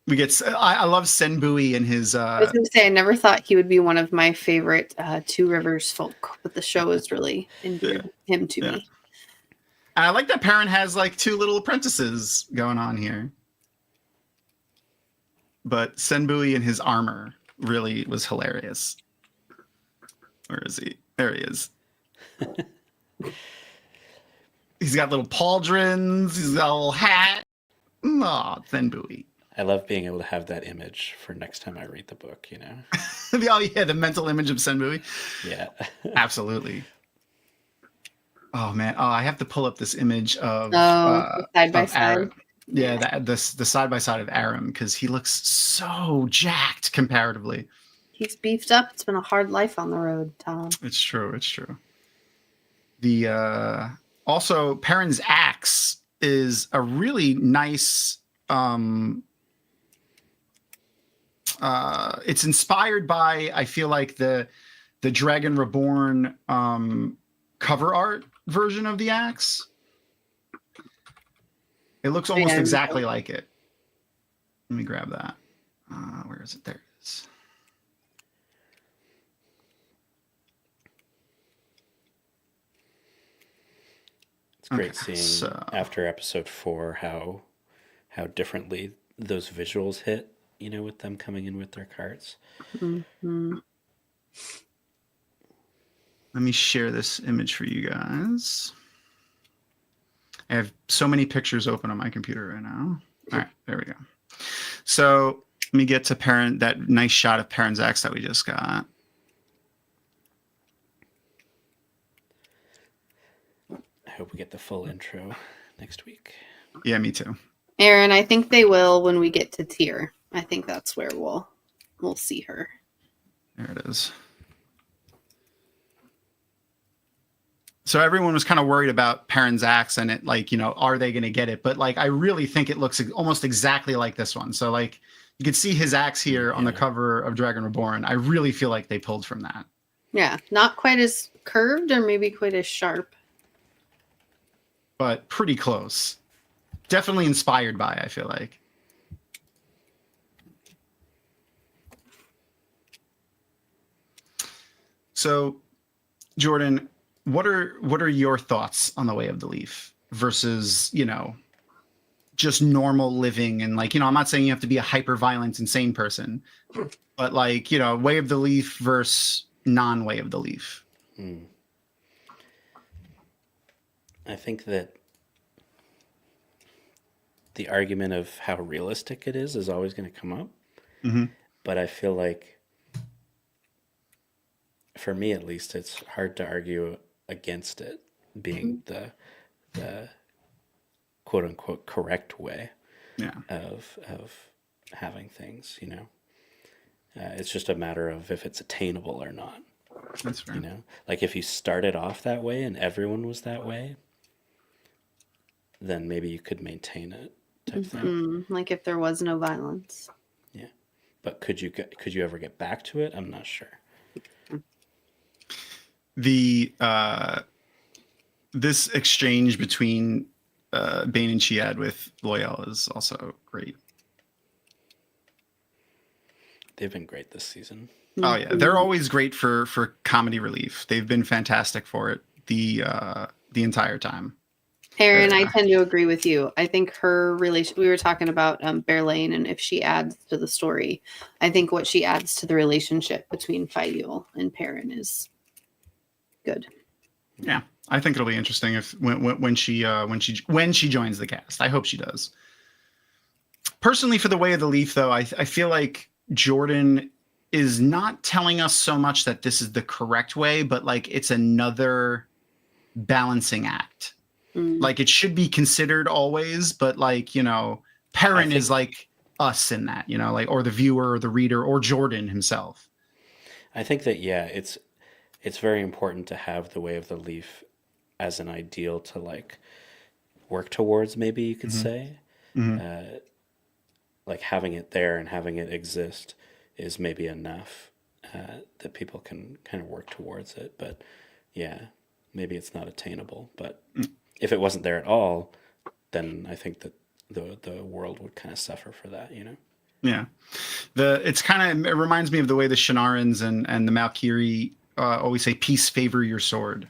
We get. I love Senbui and his. I was going to say I never thought he would be one of my favorite Two Rivers folk, but the show has really endeared him to me. And I like that Perrin has like two little apprentices going on here. But Senbui and his armor really was hilarious. Where is he? There he is. He's got little pauldrons. He's got a little hat. Aw, Senbui. I love being able to have that image for next time I read the book, you know? Oh, yeah, the mental image of Senbui. Yeah. Absolutely. Oh, man. Oh, I have to pull up this image of side by side. Aram. Yeah, the side by side of Aram, because he looks so jacked comparatively. He's beefed up. It's been a hard life on the road, Tom. It's true. It's true. The also Perrin's axe is a really nice. It's inspired by, I feel like, the Dragon Reborn cover art version of the axe. It looks almost exactly like it. Let me grab that. Where is it? There it is. It's great seeing after episode 4 how differently those visuals hit, you know, with them coming in with their carts. Mm-hmm. Let me share this image for you guys. I have so many pictures open on my computer right now. All right, there we go. So let me get to Perrin, that nice shot of Perrin's axe that we just got. I hope we get the full intro next week. Yeah, me too. Aaron, I think they will when we get to Tyr. I think that's where we'll see her. There it is. So everyone was kind of worried about Perrin's axe and it, like, you know, are they going to get it? But like, I really think it looks almost exactly like this one. So like, you can see his axe here on the cover of Dragon Reborn. I really feel like they pulled from that. Yeah, not quite as curved or maybe quite as sharp. But pretty close. Definitely inspired by, I feel like. So, Jordan, what are your thoughts on the Way of the Leaf versus, you know, just normal living? And like, you know, I'm not saying you have to be a hyper violent, insane person, but like, you know, Way of the Leaf versus non-Way of the Leaf. I think that the argument of how realistic it is always going to come up. Mm-hmm. But I feel like, for me at least, it's hard to argue against it being the quote unquote correct way of having things, you know. It's just a matter of if it's attainable or not. That's fair. You know, like if you started off that way and everyone was that way, then maybe you could maintain it type thing. Like if there was no violence. Yeah. But could you ever get back to it? I'm not sure. The this exchange between Bane and Chiad with Loyal is also great. They've been great this season. Oh yeah, they're always great for comedy relief. They've been fantastic for it the entire time. Aaron, I tend to agree with you. I think her relation. We were talking about Bear Lane, and if she adds to the story, I think what she adds to the relationship between Fayul and Perrin is good. Yeah, I think it'll be interesting if when she joins the cast. I hope she does. Personally, for the Way of the Leaf, though, I feel like Jordan is not telling us so much that this is the correct way, but like it's another balancing act. Like it should be considered always, but like, you know, Perrin is like us in that, you know, like, or the viewer or the reader or Jordan himself. I think that, yeah, it's very important to have the Way of the Leaf as an ideal to like work towards, maybe you could say. Like having it there and having it exist is maybe enough that people can kind of work towards it. But yeah, maybe it's not attainable. But if it wasn't there at all, then I think that the world would kind of suffer for that, you know? Yeah. It reminds me of the way the Shinarans and the Valkyrie always say, peace favor your sword.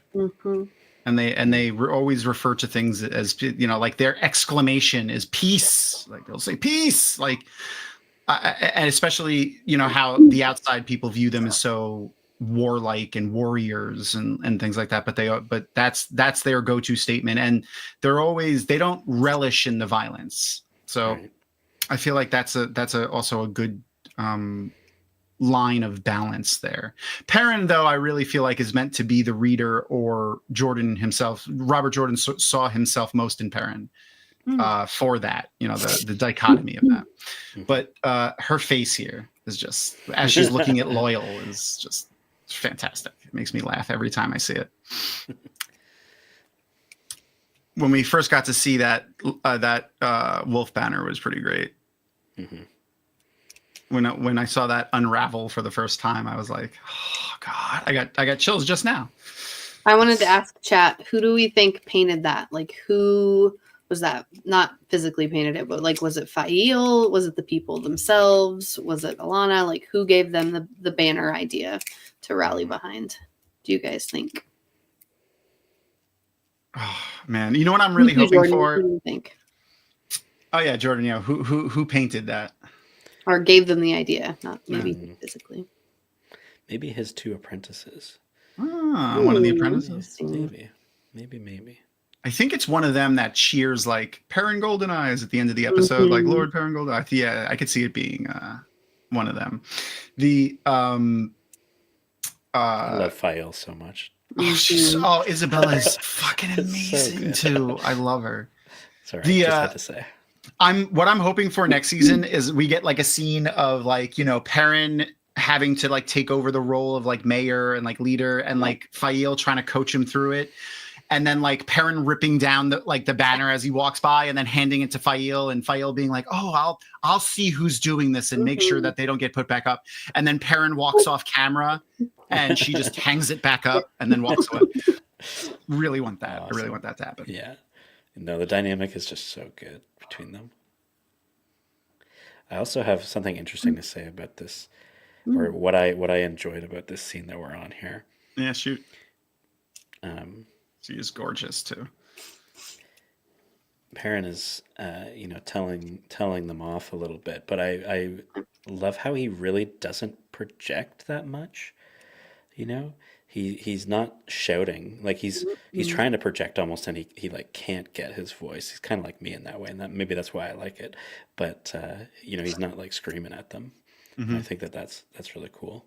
And they always refer to things as, you know, like their exclamation is peace. Like they'll say peace. Like, and especially, you know, how the outside people view them as so warlike and warriors and things like that. But that's their go-to statement. And they don't relish in the violence. So Right. I feel like that's also a good line of balance there. Perrin, though, I really feel like is meant to be the reader, or Jordan himself. Robert Jordan saw himself most in Perrin for that, you know, the dichotomy of that. But her face here is just, as she's looking at Loyal, is just fantastic. It makes me laugh every time I see it. When we first got to see that wolf banner was pretty great. When I saw that unravel for the first time, I was like, oh God, I got chills just now. I wanted to ask chat, who do we think painted that? Like, who was that? Not physically painted it, but like, was it Fael? Was it the people themselves? Was it Alana? Like, who gave them the banner idea to rally behind? Do you guys think? Oh man, you know what I'm really hoping Jordan, for? who do you think? Oh yeah, Jordan. Yeah, who painted that? Or gave them the idea, not maybe physically. Maybe his two apprentices. One of the apprentices. Maybe. I think it's one of them that cheers like Perrin Goldeneyes at the end of the episode, like Lord Perrin Goldeneyes. Yeah, I could see it being one of them. I love Fael so much. Isabella is fucking amazing too. I love her. Sorry, I just had to say. What I'm hoping for next season is we get like a scene of like, you know, Perrin having to like take over the role of like mayor and like leader, and like Fael trying to coach him through it. And then like Perrin ripping down the banner as he walks by, and then handing it to Fael, and Fael being like, oh, I'll see who's doing this and make sure that they don't get put back up. And then Perrin walks off camera and she just hangs it back up and then walks away. Really want that. Awesome. I really want that to happen. Yeah. No, the dynamic is just so good between them. I also have something interesting to say about this, or what I enjoyed about this scene that we're on here. Yeah, shoot. She is gorgeous too. Perrin is, telling them off a little bit, but I love how he really doesn't project that much. You know, he's not shouting, like he's trying to project almost, and he like can't get his voice. He's kind of like me in that way, and maybe that's why I like it. But he's not like screaming at them. I think that's really cool.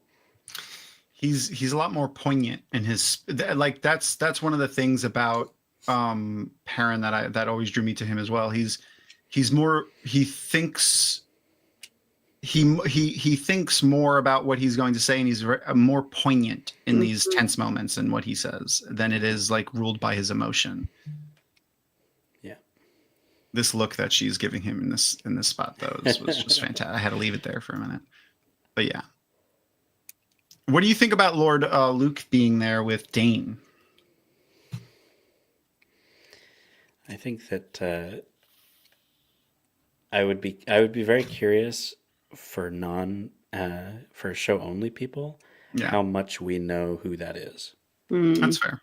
He's a lot more poignant in his, like that's one of the things about Perrin that always drew me to him as well. He thinks more about what he's going to say, and he's more poignant in these tense moments and what he says than it is like ruled by his emotion. Yeah. This look that she's giving him in this spot though was just fantastic. I had to leave it there for a minute, but yeah. What do you think about Lord Luke being there with Dane? I think that I would be very curious for for show only people, how much we know who that is. That's fair.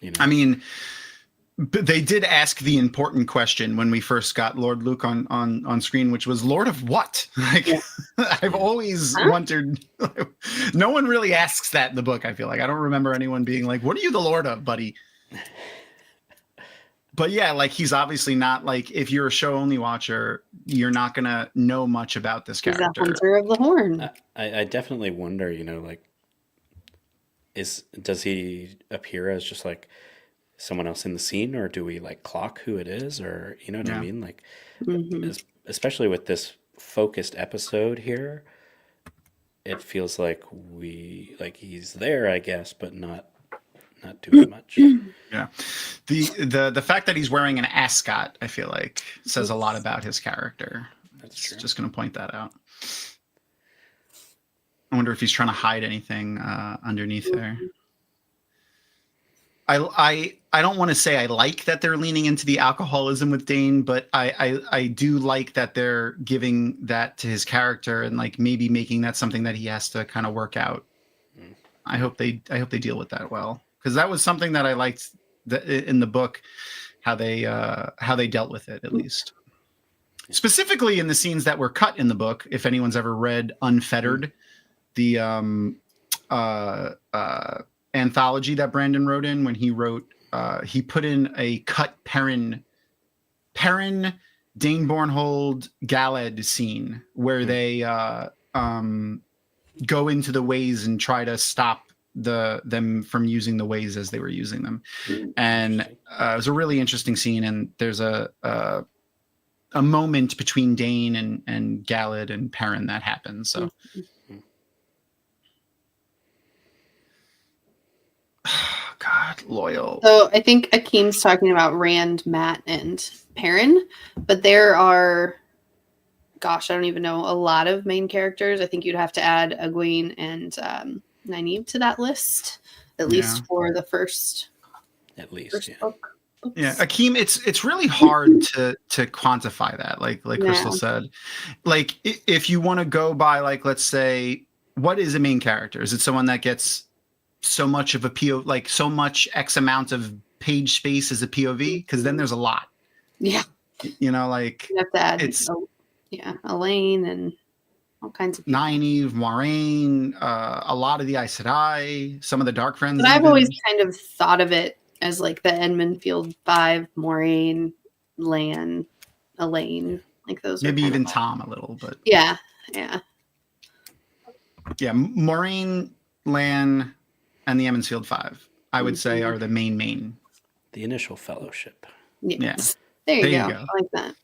You know? I mean, but they did ask the important question when we first got Lord Luke on screen, which was Lord of what? Like, I've always wondered. No one really asks that in the book. I feel like I don't remember anyone being like, "What are you the Lord of, buddy?" But yeah, like he's obviously not like, if you're a show only watcher, you're not gonna know much about this character. He's a hunter of the horn. I definitely wonder, like, does he appear as just like someone else in the scene, or do we like clock who it is, or you know what I mean? Like, especially with this focused episode here, it feels like he's there, I guess, but not doing much. Yeah. The fact that he's wearing an ascot, I feel like, says a lot about his character. That's true. Just going to point that out. I wonder if he's trying to hide anything underneath there. I don't want to say I like that they're leaning into the alcoholism with Dane, but I do like that they're giving that to his character and like maybe making that something that he has to kind of work out. I hope they deal with that well, because that was something that I liked in the book, how they dealt with it, at least. Specifically in the scenes that were cut in the book. If anyone's ever read Unfettered, the anthology that Brandon wrote in, when he wrote, he put in a cut Perrin, Dane Bornhold, Galed scene where they go into the ways and try to stop them from using the ways as they were using them. And it was a really interesting scene. And there's a moment between Dane and Galed and Perrin that happens. So. God, loyal. So I think Akeem's talking about Rand, Matt, and Perrin, but there are, gosh, I don't even know, a lot of main characters. I think you'd have to add Egwene and Nynaeve to that list, at least for the first book. Oops. Yeah, Akeem, it's really hard to quantify that. Like Crystal said, like if you want to go by, like, let's say, what is a main character? Is it someone that gets so much of a POV, like so much X amount of page space as a POV? Because then there's a lot. Yeah. You know, like you have to add Elaine and all kinds of people. Nynaeve, Moiraine, a lot of the Aes Sedai, some of the Dark Friends. But I've always kind of thought of it as like the Edmund Field 5, Moiraine, Lan, Elaine, like those. Maybe even Tom a little, but yeah. Moiraine, Lan, and the Emmonsfield 5, I would say, are the main. The initial fellowship. Yes. Yeah. There you go. I like that.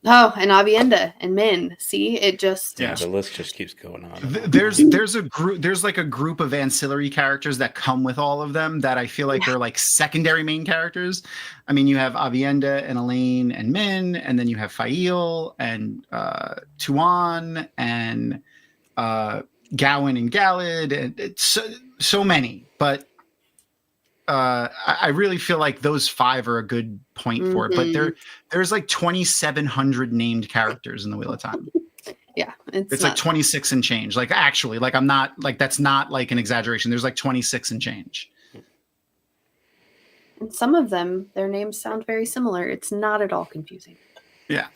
Oh, and Avienda and Min. See, it just the list just keeps going on. There's a group. There's like a group of ancillary characters that come with all of them that I feel like are like secondary main characters. I mean, you have Avienda and Elaine and Min, and then you have Fail and Tuan and Gowan and Galad, and it's so many. But I really feel like those 5 are a good point for it. But there's like 2,700 named characters in the Wheel of Time. Yeah, it's like 26 and change. Like actually, like I'm not like that's not like an exaggeration. There's like 26 and change. And some of them, their names sound very similar. It's not at all confusing. Yeah.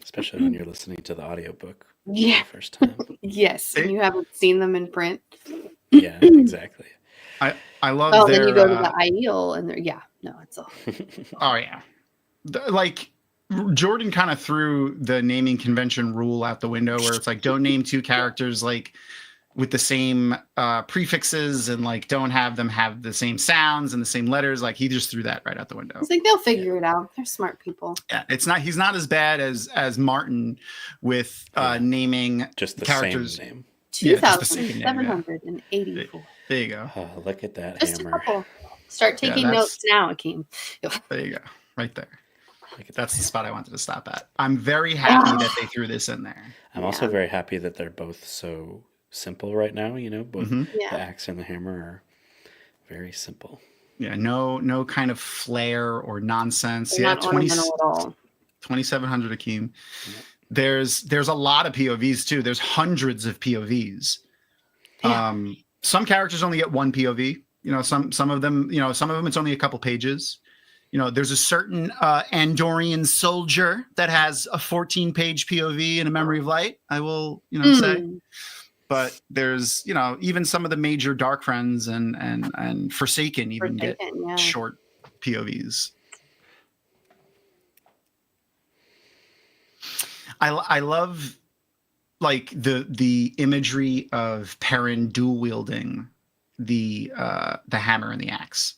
Especially when you're listening to the audiobook for the first time. Yes, and you haven't seen them in print. Yeah, exactly. I love then you go to the Aiel and it's all. Oh yeah. Like Jordan kind of threw the naming convention rule out the window where it's like, don't name 2 characters like with the same prefixes and like don't have them have the same sounds and the same letters. Like he just threw that right out the window. It's like they'll figure it out. They're smart people. Yeah, he's not as bad as Martin with naming just the characters. Same name. 2,784. There you go. Oh, look at that Just hammer. A couple. Start taking notes now, Akeem. There you go. Right there. That's the spot I wanted to stop at. I'm very happy that they threw this in there. I'm also very happy that they're both so simple right now. You know, both the axe and the hammer are very simple. Yeah, no kind of flair or nonsense. They're not ornamental at all. 2,700 Akeem. There's a lot of POVs too. There's hundreds of POVs. Yeah. Some characters only get 1 POV. You know, some of them it's only a couple pages. You know, there's a certain Andorian soldier that has a 14-page POV in A Memory of Light, I will, say. But there's, even some of the major Dark Friends and Forsaken get short POVs. I love like the imagery of Perrin dual wielding the hammer and the axe.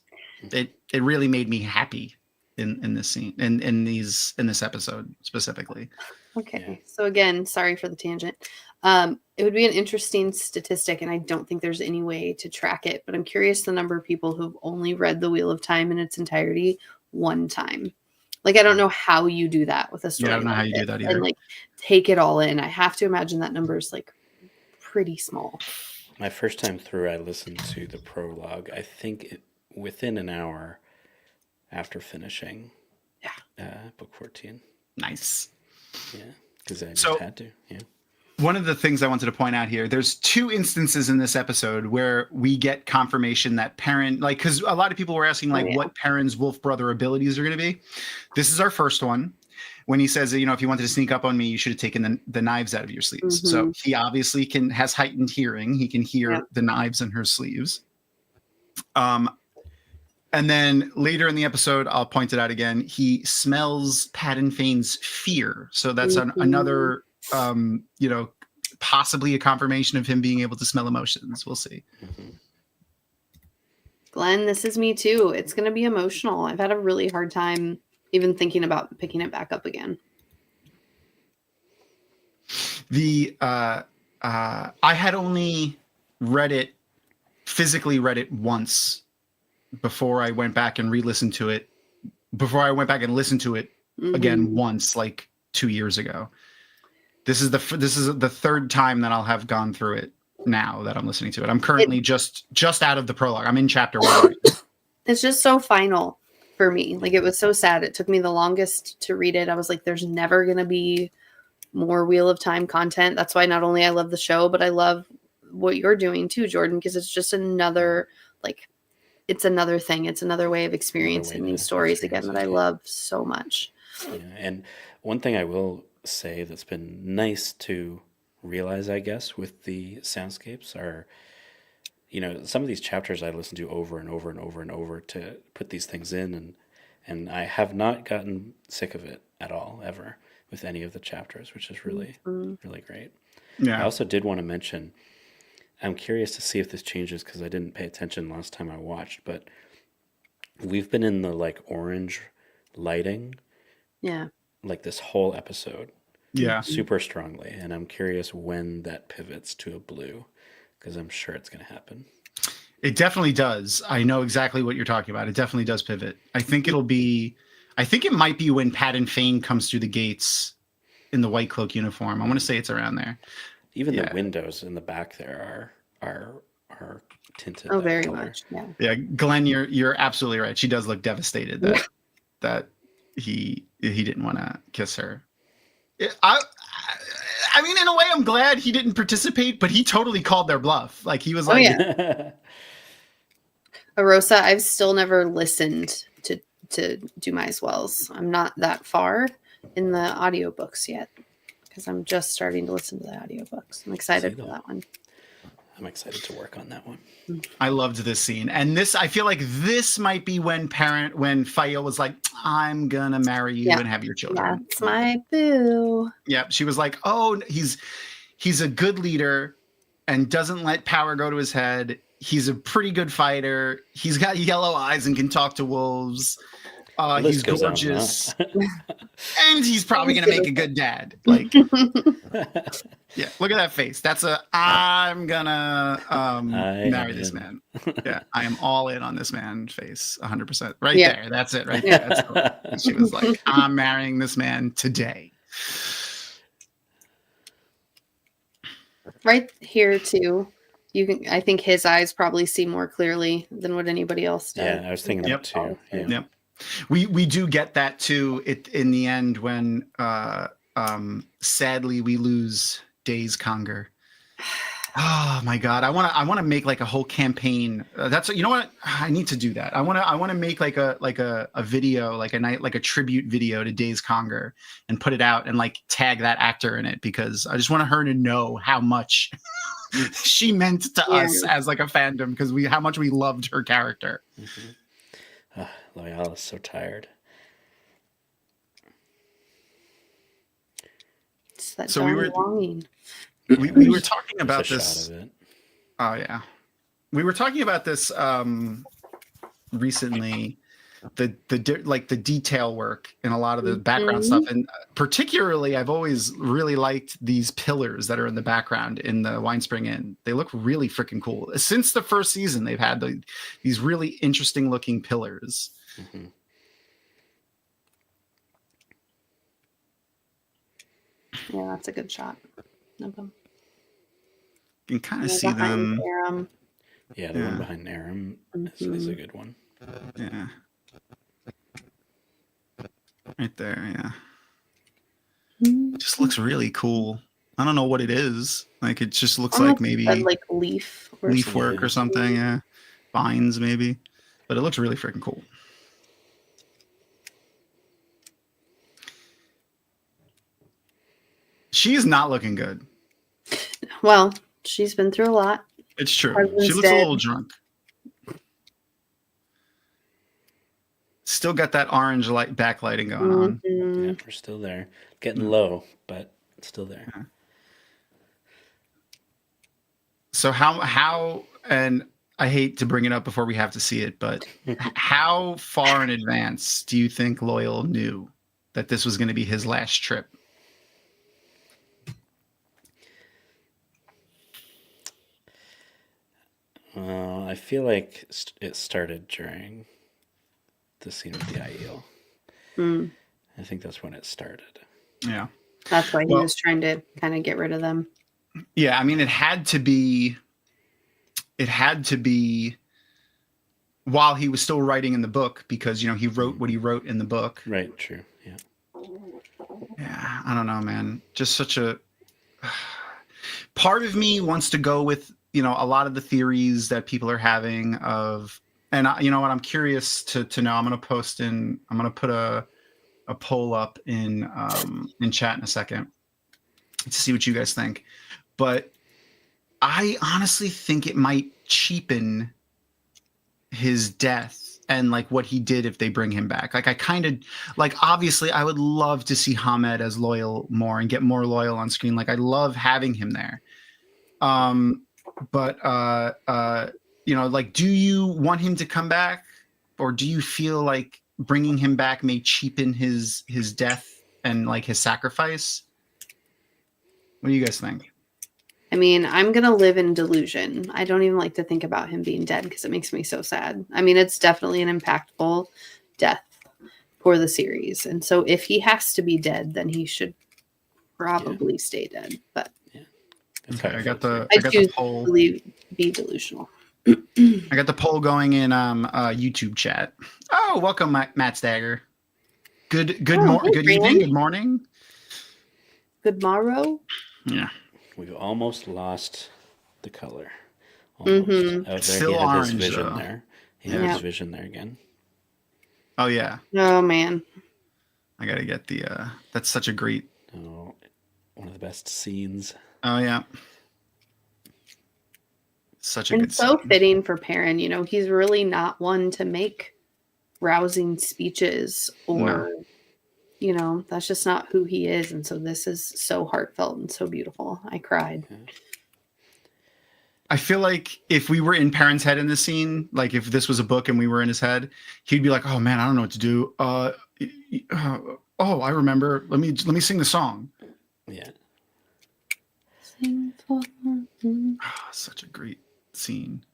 it really made me happy in this scene, in this episode specifically. Okay. Yeah. So again, sorry for the tangent. It would be an interesting statistic, and I don't think there's any way to track it, but I'm curious the number of people who've only read The Wheel of Time in its entirety one time. Like, I don't know how you do that with a story. Yeah, I don't know how you do that either. And like take it all in. I have to imagine that number is like pretty small. My first time through, I listened to the prologue. I think within an hour after finishing. Book 14. Nice. Yeah, because I just So- had to. Yeah. One of the things I wanted to point out here, there's 2 instances in this episode where we get confirmation that Perrin, like, because a lot of people were asking, like, what Perrin's Wolfbrother abilities are going to be. This is our first one. When he says, you know, if you wanted to sneak up on me, you should have taken the knives out of your sleeves. So he obviously has heightened hearing. He can hear the knives in her sleeves. And then later in the episode, I'll point it out again. He smells Paddon Fane's fear. So that's another, you know, possibly a confirmation of him being able to smell emotions. We'll see. Glenn, this is me too. It's going to be emotional. I've had a really hard time even thinking about picking it back up again. I had only physically read it once before I went back and re-listened to it. Before I went back and listened to it again once, like 2 years ago. This is the 3rd time that I'll have gone through it now that I'm listening to it. I'm currently just out of the prologue. I'm in chapter 1. It's just so final for me. Like, it was so sad. It took me the longest to read it. I was like, there's never going to be more Wheel of Time content. That's why not only I love the show, but I love what you're doing too, Jordan, because it's just another, like, it's another thing. It's another way of experiencing these stories again that I love so much. Yeah, and one thing I will say that's been nice to realize, I guess, with the soundscapes are, you know, some of these chapters I listen to over and over and over and over to put these things in, and I have not gotten sick of it at all, ever, with any of the chapters, which is really, really great. Yeah. I also did want to mention, I'm curious to see if this changes because I didn't pay attention last time I watched, but we've been in the like orange lighting, like this whole episode, super strongly, and I'm curious when that pivots to a blue, because I'm sure it's going to happen. It definitely does. I know exactly what you're talking about. It definitely does pivot. I think it might be when Paddon Fane comes through the gates in the Whitecloak uniform. I want to say it's around there. Even the windows in the back there are tinted. Oh, very color. much. Yeah. Yeah, Glenn, you're absolutely right. She does look devastated that he didn't want to kiss her. I mean, in a way, I'm glad he didn't participate, but he totally called their bluff. Like, he was like, Arosa, I've still never listened to Do My Wells. I'm not that far in the audiobooks yet because I'm just starting to listen to the audiobooks. I'm excited for that one. I'm excited to work on that one. I loved this scene. And I feel like this might be when Fael was like, I'm going to marry you and have your children. That's my boo. Yeah. She was like, oh, he's a good leader and doesn't let power go to his head. He's a pretty good fighter. He's got yellow eyes and can talk to wolves. He's gorgeous. And he's probably going to make a good dad. Like, yeah, look at that face. That's I'm going to marry this man. Yeah, I am all in on this man face 100%. Right there. That's it right there. That's she was like, I'm marrying this man today. Right here, too. I think his eyes probably see more clearly than what anybody else does. Yeah, I was thinking that too. Yeah. Yep. We do get that too in the end when sadly we lose Days Conger. Oh my god, I want to make like a whole campaign. That's you know what I need to do that. I want to make like a video, like a tribute video to Days Conger and put it out and like tag that actor in it because I just want her to know how much she meant to us as like a fandom because how much we loved her character. Mm-hmm. Loyal is so tired. It's that So we were longing. We were talking about There's a this. shot of it. Oh yeah, we were talking about this recently, the detail work and a lot of the background stuff, and particularly I've always really liked these pillars that are in the background in the Winespring Inn. They look really freaking cool. Since the first season, they've had these really interesting looking pillars. Mm-hmm. Yeah, that's a good shot of them. You can kind of see them. Yeah, the one behind Aram is a good one. Yeah. Right there, yeah. It just looks really cool. I don't know what it is. Like, it just looks like maybe like leaf work or something, yeah. Vines, maybe. But it looks really freaking cool. She's not looking good. Well, she's been through a lot. It's true. Husband's She looks dead. a little drunk. Still got that orange light backlighting going on. Yeah, we're still there. Getting low, but it's still there. Yeah. So how and I hate to bring it up before we have to see it, but how far in advance do you think Loyal knew that this was going to be his last trip? I feel like it started during the scene with the IEL. I think that's when it started. Yeah. That's why he was trying to kind of get rid of them. Yeah, I mean, it had to be while he was still writing in the book, because, he wrote what he wrote in the book. Right, true. Yeah. Yeah, I don't know, man. Just such a part of me wants to go with, a lot of the theories that people are having of, and you know what, I'm curious to know. I'm going to put a poll up in chat in a second to see what you guys think. But I honestly think it might cheapen his death and like what he did if they bring him back. Like, I kind of obviously I would love to see Hamed as Loyal more and get more Loyal on screen. Like, I love having him there. But do you want him to come back, or do you feel like bringing him back may cheapen his death and like his sacrifice? What do you guys think? I mean, I'm going to live in delusion. I don't even like to think about him being dead because it makes me so sad. I mean, it's definitely an impactful death for the series. And so if he has to be dead, then he should probably stay dead. But okay, I got the poll. To be delusional. I got the poll going in YouTube chat. Oh, welcome, Matt Stagger. Good evening, good morning. Good morrow. Yeah. We've almost lost the color. Almost. Out there, still he had orange, his vision though. there. He had his vision there again. Oh yeah. Oh man. I gotta get the. That's such a great. Oh, one of the best scenes. Oh yeah. Such a good so scene. fitting for Perrin. He's really not one to make rousing speeches or. That's just not who he is. And so this is so heartfelt and so beautiful. I cried. I feel like if we were in Perrin's head in this scene, like if this was a book and we were in his head, he'd be like, "Oh man, I don't know what to do. I remember. Let me sing the song." Yeah. Such a great scene.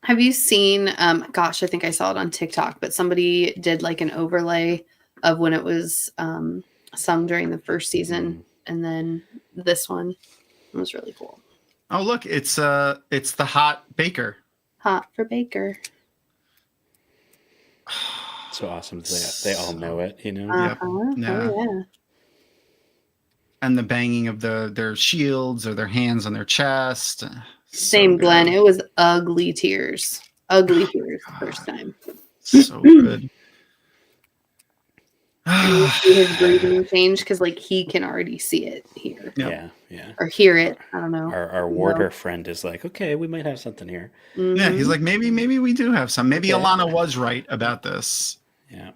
Have you seen, I think I saw it on TikTok, but somebody did like an overlay of when it was sung during the first season, and then this one. It was really cool. Oh look, it's the hot baker. Hot for Baker. So awesome. They all know it, Yep. Yeah. Oh, yeah. And the banging of their shields or their hands on their chest. Same, Glenn. It was ugly tears. Ugly tears the first time. So good. And you see his breathing change because he can already see it here. Yep. Yeah. Or hear it. I don't know. Our warder friend is like, okay, we might have something here. Mm-hmm. Yeah, he's like, maybe we do have some. Maybe Alana was right about this. Yeah.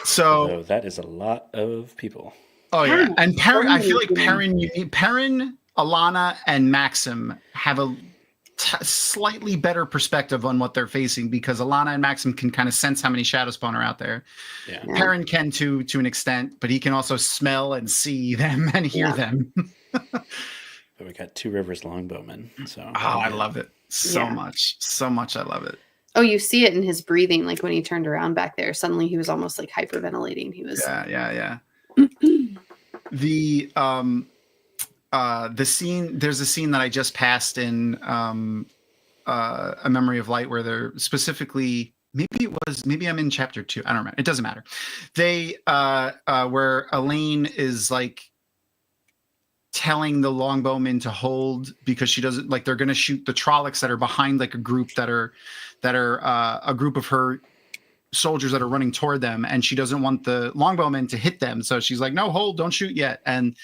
So that is a lot of people. Oh yeah, and Perrin. I feel like Perrin, Alana, and Maxim have slightly better perspective on what they're facing because Alana and Maxim can kind of sense how many shadow spawn are out there. Yeah. Yeah. Perrin can to an extent, but he can also smell and see them and hear Yeah. them. But we got 2 Rivers Longbowmen. So Oh, I love it so Yeah. much. So much. I love it. Oh, you see it in his breathing. Like when he turned around back there, suddenly he was almost like hyperventilating. He was. Yeah. The scene, there's a scene that I just passed in A Memory of Light where they're specifically, maybe I'm in chapter 2. I don't remember. It doesn't matter. They, where Elaine is like telling the longbowmen to hold because she doesn't like, they're going to shoot the trollocs that are behind like a group that are a group of her soldiers that are running toward them. And she doesn't want the longbowmen to hit them. So she's like, no, hold, don't shoot yet. And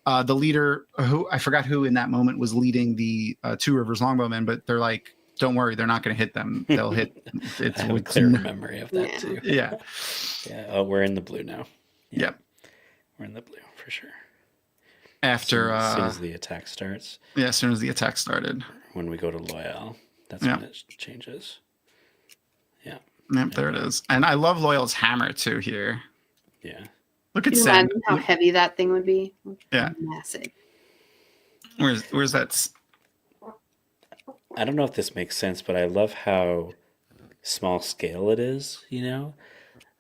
the leader, who I forgot who in that moment was leading the 2 Rivers longbowmen, but they're like, don't worry, they're not going to hit them. They'll hit. I have a clear memory of that too. Yeah. Yeah. Oh, we're in the blue now. Yeah. Yep. We're in the blue for sure. After as soon as the attack starts. Yeah, as soon as the attack started. When we go to Loyal, that's when it changes. Yeah. Yep, there it is. And I love Loyal's hammer too here. Yeah. Look at Can you Sam. imagine how heavy that thing would be? Yeah. Massive. Where's that? I don't know if this makes sense, but I love how small scale it is,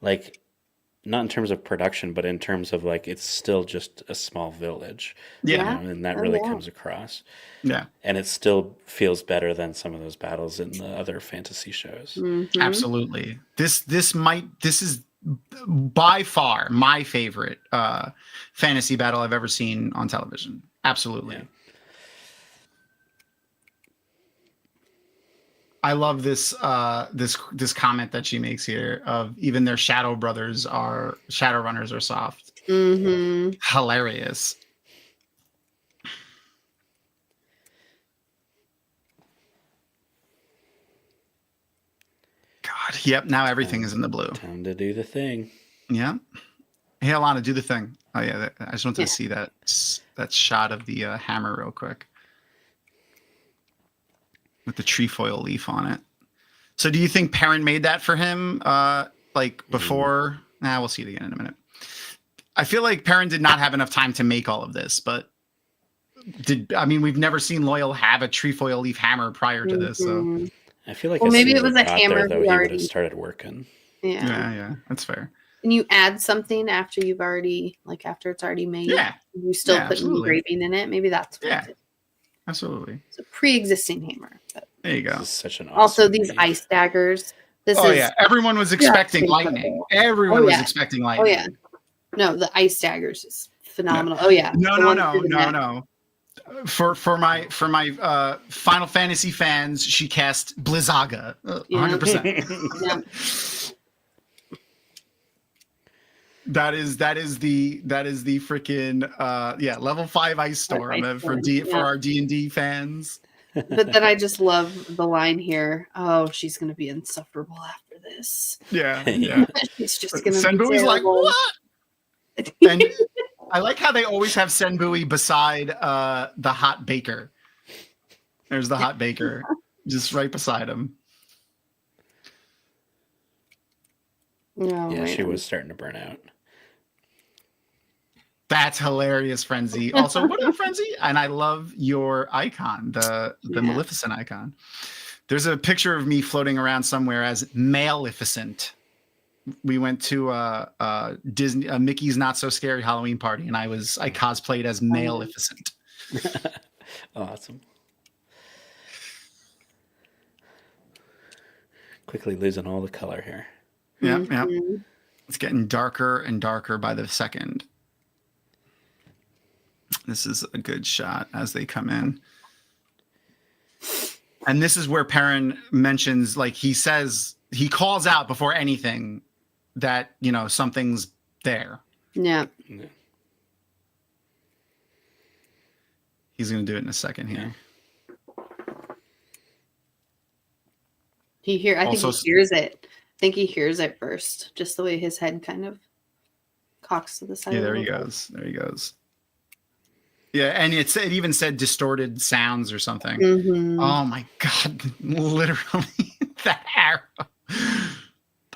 Like, not in terms of production, but in terms of, like, it's still just a small village. Yeah. And that really comes across. Yeah. And it still feels better than some of those battles in the other fantasy shows. Mhm. Absolutely. This is by far my favorite fantasy battle I've ever seen on television. Absolutely. Yeah. I love this this comment that she makes here of even their shadow runners are soft. Mm-hmm. Hilarious. God. Yep. Now everything is in the blue. Time to do the thing. Yeah. Hey, Alana, do the thing. Oh yeah. I just wanted to see that shot of the hammer real quick. With the trefoil leaf on it. So do you think Perrin made that for him like before? We'll see it again in a minute. I feel like Perrin did not have enough time to make all of this, but we've never seen Loyal have a trefoil leaf hammer prior to this. So I feel like maybe it was a hammer though, he he would already have started working. Yeah. That's fair. Can you add something after you've already after it's already made? Yeah. You still put an absolutely. engraving in it. Maybe that's what it is. Absolutely. It's a pre-existing hammer. But There you go. This is such an awesome also, these read. ice daggers. This Oh is yeah, everyone was expecting incredible. lightning. Everyone Oh, was yeah. expecting Oh lightning. yeah. No, the ice daggers is phenomenal. Oh yeah. No, The no, one no, through the neck. no. For my Final Fantasy fans, she cast Blizzaga, 100%. Yeah. That is the freaking level 5 ice storm Ice for storm, for our D&D fans. But then I just love the line here. Oh, she's gonna be insufferable after this. Yeah. She's just gonna Senbui's be like, terrible. what? And I like how they always have Senbui beside the hot baker. There's the hot baker just right beside him. Oh, Yeah, she man. was starting to burn out. That's hilarious, Frenzy. Also, what up, Frenzy? And I love your icon, the Maleficent icon. There's a picture of me floating around somewhere as Maleficent. We went to Disney Mickey's Not So Scary Halloween party, and I cosplayed as Maleficent. Awesome. Quickly losing all the color here. Yeah. Mhm. It's getting darker and darker by the second. This is a good shot as they come in. And this is where Perrin mentions, like, he calls out before anything that, something's there. Yeah. He's going to do it in a second here. I think he hears it. I think he hears it first, just the way his head kind of cocks to the side. Yeah, a there he little bit. goes. There he goes. Yeah, and it even said distorted sounds or something. Mhm. Oh my god, literally that arrow.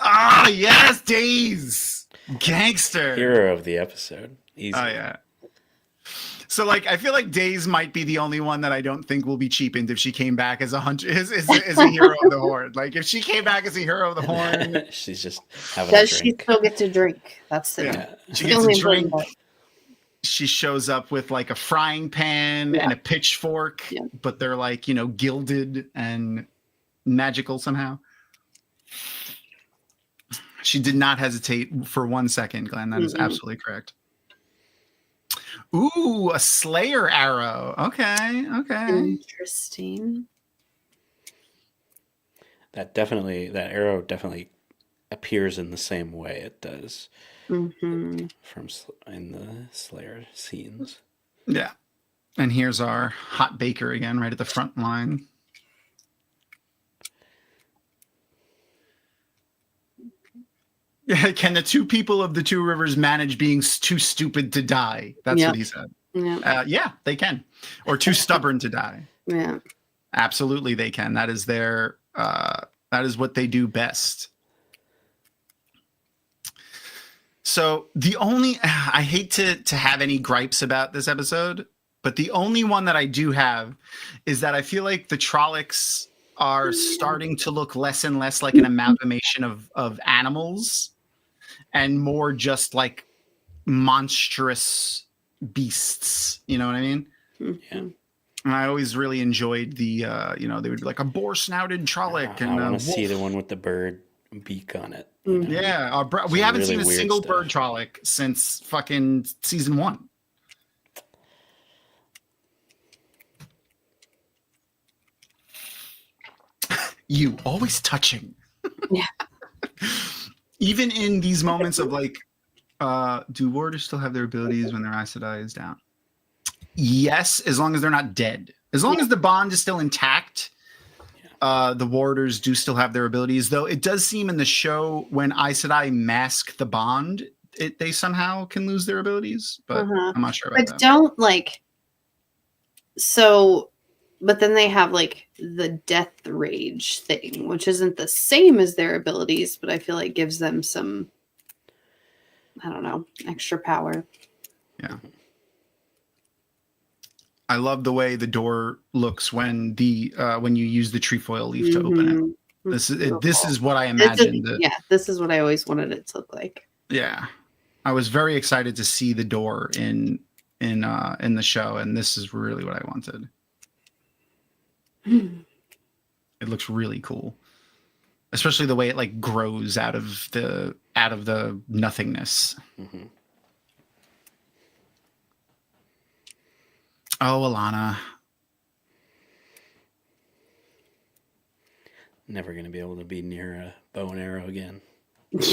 Ah, yes, Days. Gangster. Hero of the episode. Easy. Oh yeah. So like I feel like Days might be the only one that I don't think will be cheapened if she came back as a hunter is a hero of the horde. Like if she came back as a hero of the horde, She's just having Does a she drink. still get to drink? That's the yeah, she the gets only a drink. important part. She shows up with like a frying pan and a pitchfork, Yeah. but they're like, gilded and magical somehow. She did not hesitate for 1 second, Glenn. That is absolutely correct. Ooh, a Slayer arrow. Okay. Interesting. That arrow definitely appears in the same way it does Mm-hmm. in the Slayer scenes. Yeah. And here's our hot baker again, right at the front line. Yeah, can the two people of the two rivers manage being too stupid to die? That's what he said. Yeah. Yeah, they can. Or too stubborn to die. Yeah. Absolutely, they can. That is their. That is what they do best. So I hate to have any gripes about this episode, but the only one that I do have is that I feel like the Trollocs are starting to look less and less like an amalgamation of animals and more just like monstrous beasts. You know what I mean? Yeah. And I always really enjoyed the, they would be like a boar-snouted Trolloc. I And want to see the one with the bird beak on it. Yeah, we haven't really seen a weird single stuff. bird Trolloc since fucking season 1. You always touching. Yeah. Even in these moments of like, do warders still have their abilities when their Aes Sedai is down? Yes, as long as they're not dead. As long as the bond is still intact, the warders do still have their abilities. Though it does seem in the show when Aes Sedai mask the bond, they somehow can lose their abilities. But I'm not sure about But that. don't like. So, but then they have like the death rage thing, which isn't the same as their abilities, but I feel like gives them some, I don't know, extra power. Yeah. I love the way the door looks when when you use the trefoil leaf to open it. This is what I imagined. This is what I always wanted it to look like. Yeah, I was very excited to see the door in the show, and this is really what I wanted. It looks really cool, especially the way it like grows out of the nothingness. Mm-hmm. Oh, Alana. Never going to be able to be near a bow and arrow again.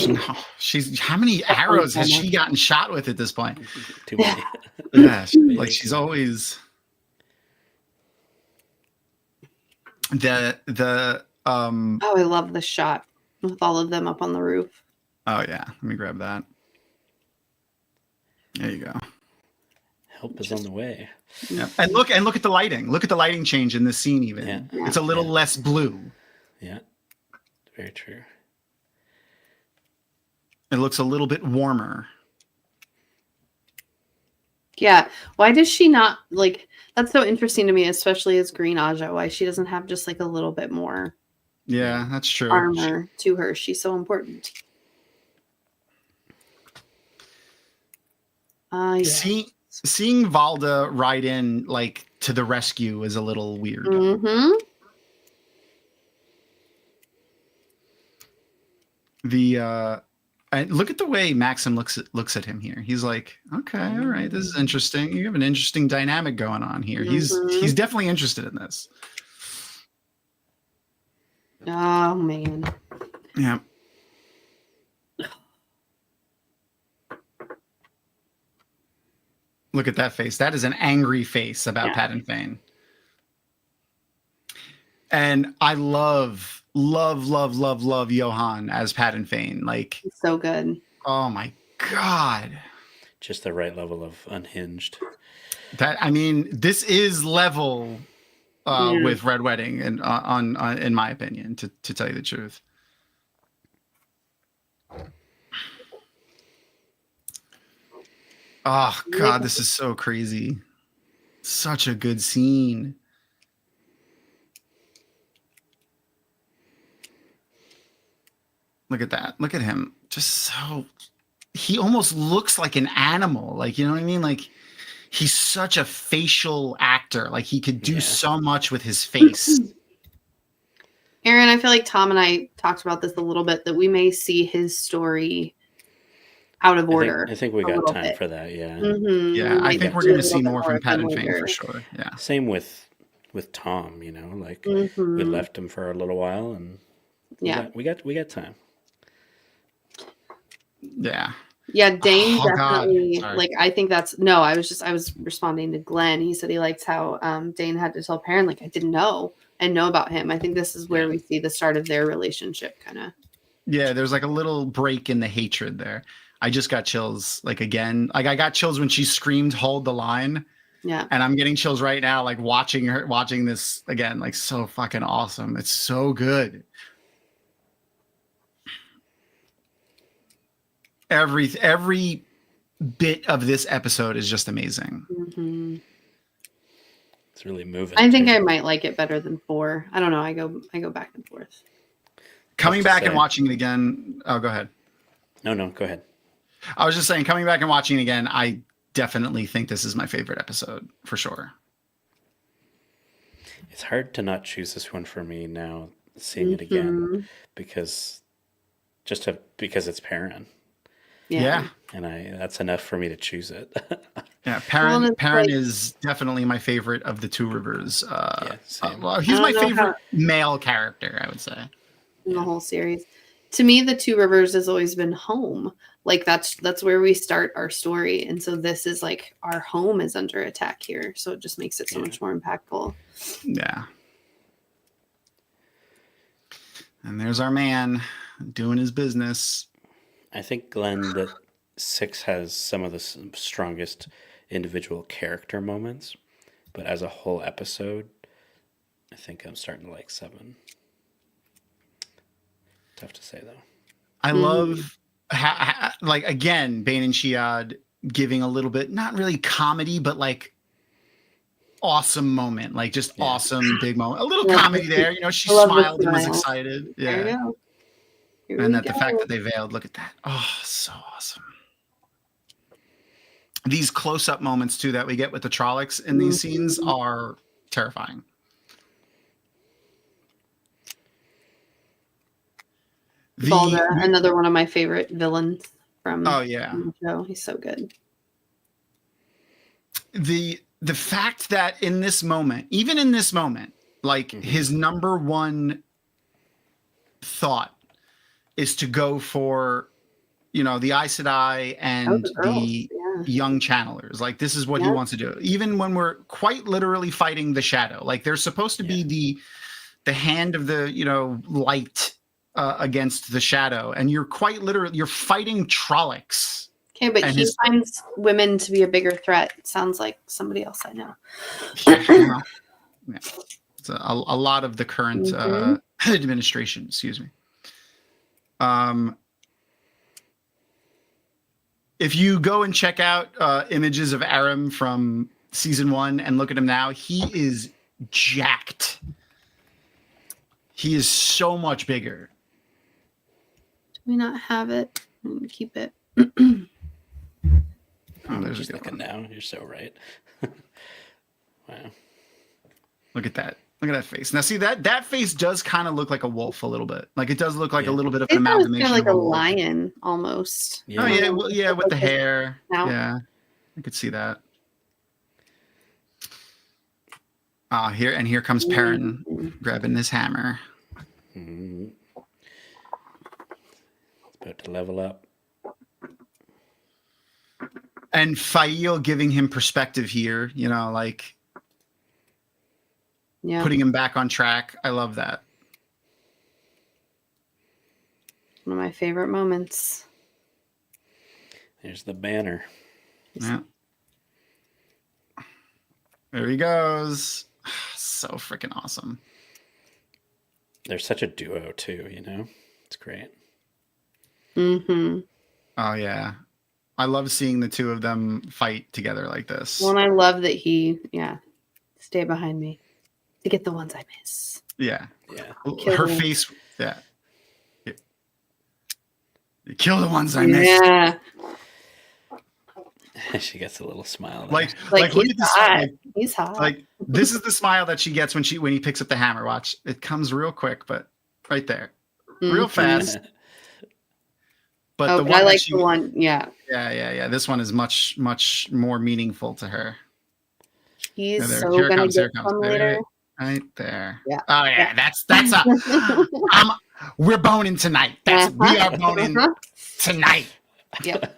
No, how many arrows has she gotten shot with at this point? Too many. Yeah, she's always the Oh, I love the shot with all of them up on the roof. Oh yeah, let me grab that. There you go. Help is on the way. Yeah. And look at the lighting. Look at the lighting change in this scene even. Yeah. It's a little less blue. Yeah. Very true. It looks a little bit warmer. Yeah. Why does she not like? That's so interesting to me, especially as Green Aja. Why she doesn't have just like a little bit more Yeah, that's true. armor to her. She's so important. Yeah. Seeing Valda ride in like to the rescue is a little weird. Mm-hmm. And look at the way Maxim looks at him here. He's like, okay, all right, this is interesting. You have an interesting dynamic going on here. He's definitely interested in this. Oh man. Yeah. Look at that face. That is an angry face about Patton Fane. And I love Johan as Patton Fane. Like, It's so good. oh my God. just the right level of unhinged. This is level Yeah. with Red Wedding, and on in my opinion, to tell you the truth. Oh God, this is so crazy. Such a good scene. Look at that. Look at him. Just so, he almost looks like an animal. Like, you know what I mean? Like, he's such a facial actor. Like, he could do so much with his face. Aaron, I feel like Tom and I talked about this a little bit, that we may see his story out of order. I think we got time for that. Yeah. Mm-hmm. Yeah, I think we're going to see more from Pat and Fang for sure. Yeah. Same with Tom. You know, like Mm-hmm. we left him for a little while, and we got time. Yeah. Yeah, Dane Oh, God. definitely, Sorry. like, I think that's, no, I was responding to Glenn. He said he liked how Dane had to tell Perrin, like, I didn't know about him. I think this is where we see the start of their relationship, kind of. Yeah, there's like a little break in the hatred there. I just got chills, like, again. Like, I got chills when she screamed, "Hold the line." Yeah. And I'm getting chills right now, like, watching this again, like, so fucking awesome. It's so good. Every bit of this episode is just amazing. Mm-hmm. It's really moving. I think I might like it better than 4. I don't know. I go back and forth. Coming back and watching it again. Oh, go ahead. No, go ahead. I was just saying, coming back and watching it again, I definitely think this is my favorite episode for sure. It's hard to not choose this one for me now, seeing it again, because it's Perrin. Yeah. And that's enough for me to choose it. Yeah, Perrin is definitely my favorite of the Two Rivers. Same. Well, he's my favorite male character, I would say. In the whole series. To me, the Two Rivers has always been home. Like, that's where we start our story. And so this is like, our home is under attack here. So it just makes it so much more impactful. Yeah. And there's our man doing his business. I think, Glenn, that 6 has some of the strongest individual character moments, but as a whole episode, I think I'm starting to like 7. Tough to say, though. I love, like, again, Bane and Shiad giving a little bit, not really comedy, but like awesome moment, like just awesome big moment. A little comedy there, you know. She smiled and was excited. Yeah. There you go. And that the fact that they veiled, look at that. Oh, so awesome. These close-up moments too that we get with the Trollocs in these scenes are terrifying. Balder, another one of my favorite villains from the show. He's so good. The fact that in this moment, even in this moment, like his number one thought is to go for, you know, the Aes Sedai and the young channelers. Like, this is what he wants to do. Even when we're quite literally fighting the shadow, like they're supposed to be the hand of the, you know, light against the shadow, and you're quite literally, you're fighting Trollocs. Okay, but he finds women to be a bigger threat. It sounds like somebody else I know. Yeah. It's a lot of the current administration, excuse me. If you go and check out images of Aram from season 1 and look at him now, he is jacked. He is so much bigger. Do we not have it? Keep it. Oh, there's just looking now. You're so right. Wow. Look at that. Look at that face. Now, see, that face does kind of look like a wolf a little bit. Like, it does look like a little bit of an amalgamation. Kind of like of a wolf. lion almost. Yeah. Oh yeah, well, yeah, with the hair. Now. Yeah, I could see that. Here comes Perrin grabbing his hammer. It's about to level up. And Fael giving him perspective here, you know, like putting him back on track. I love that. One of my favorite moments. There's the banner. Yeah. There he goes. So freaking awesome. They're such a duo too, you know? It's great. Mm-hmm. Oh yeah. I love seeing the two of them fight together like this. Well, and I love that stay behind me to get the ones I miss. Yeah. Yeah. Her face. Yeah. You kill the ones I missed. Yeah. She gets a little smile there. Like Like look he's at this. hot. Like, He's hot. like this is the smile that she gets when he picks up the hammer. Watch, it comes real quick, but right there, real Mhm. fast. But Oh, the but one I that like she, the one. Yeah. yeah. This one is much more meaningful to her. He's There, so here it gonna comes, get here it comes. some Wait, later. right there. Yeah. Oh yeah, that's we're boning tonight. We are boning tonight. Yep.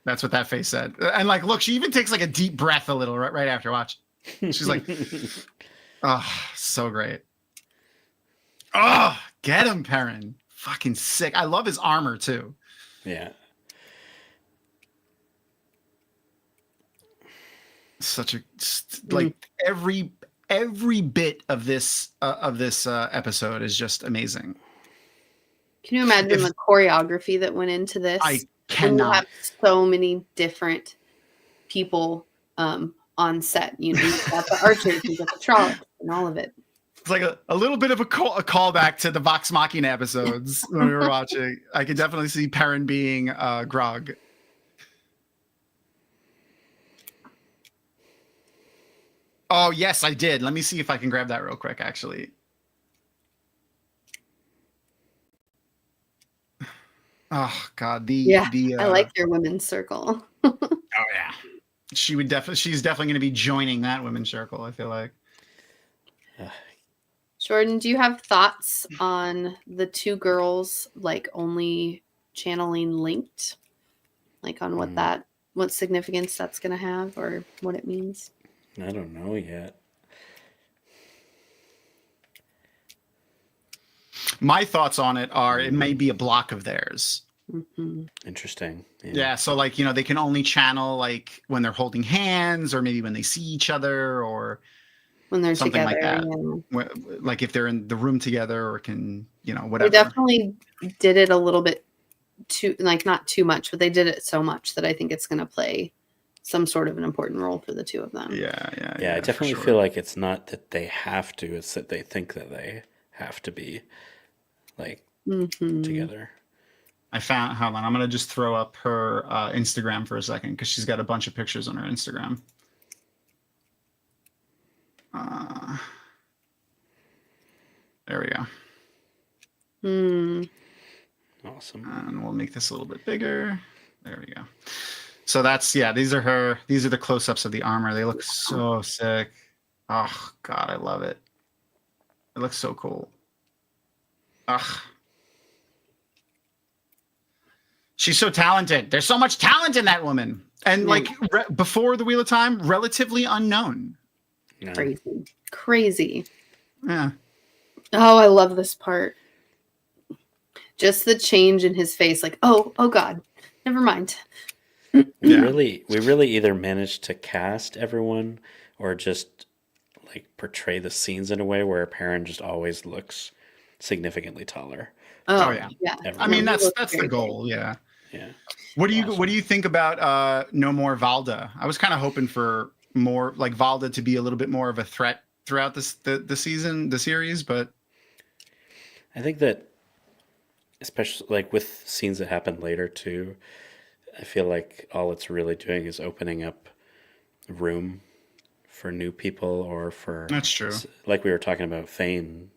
That's what that face said. And like, look, she even takes like a deep breath a little right after. Watch. She's like, oh, so great. Oh, get him, Perrin. Fucking sick. I love his armor too. Yeah. Such a like every bit of this episode is just amazing. Can you imagine the choreography that went into this? I When you cannot. have so many different people on set. You know, you've got the archers, you've got the trollocs, and all of it. It's like a little bit of a callback to the Vox Machina episodes when we were watching. I could definitely see Perrin being Grog. Oh, yes, I did. Let me see if I can grab that real quick, actually. Oh, God. I like your women's circle. Oh, yeah. She's definitely going to be joining that women's circle, I feel like. Jordan, do you have thoughts on the two girls like only channeling linked? Like on what significance that's going to have or what it means? I don't know yet. My thoughts on it are it may be a block of theirs. Mm-hmm. Interesting. Yeah, so like, they can only channel like when they're holding hands or maybe when they see each other or When they're something together. like that. Yeah. Like if they're in the room together or can, whatever. They definitely did it a little bit too, like not too much, but they did it so much that I think it's going to play some sort of an important role for the two of them. Yeah, I definitely feel like it's not that they have to, it's that they think that they have to be like together. Hold on, I'm going to just throw up her Instagram for a second because she's got a bunch of pictures on her Instagram. There we go. Awesome. And we'll make this a little bit bigger. There we go. So these are the close-ups of the armor. They look so sick. Oh God, I love it. It looks so cool. Ugh. She's so talented. There's so much talent in that woman. And like before the Wheel of Time, relatively unknown. Yeah. Crazy. Yeah. Oh, I love this part. Just the change in his face, like, oh God, never mind. We really either managed to cast everyone or just like portray the scenes in a way where Perrin just always looks significantly taller. Oh yeah. I mean, that's the goal. Yeah. Yeah. What do you think about No More Valda? I was kind of hoping for more like Valda to be a little bit more of a threat throughout the series, but I think that especially like with scenes that happen later too, I feel like all it's really doing is opening up room for new people or for that's true. Like we were talking about Fane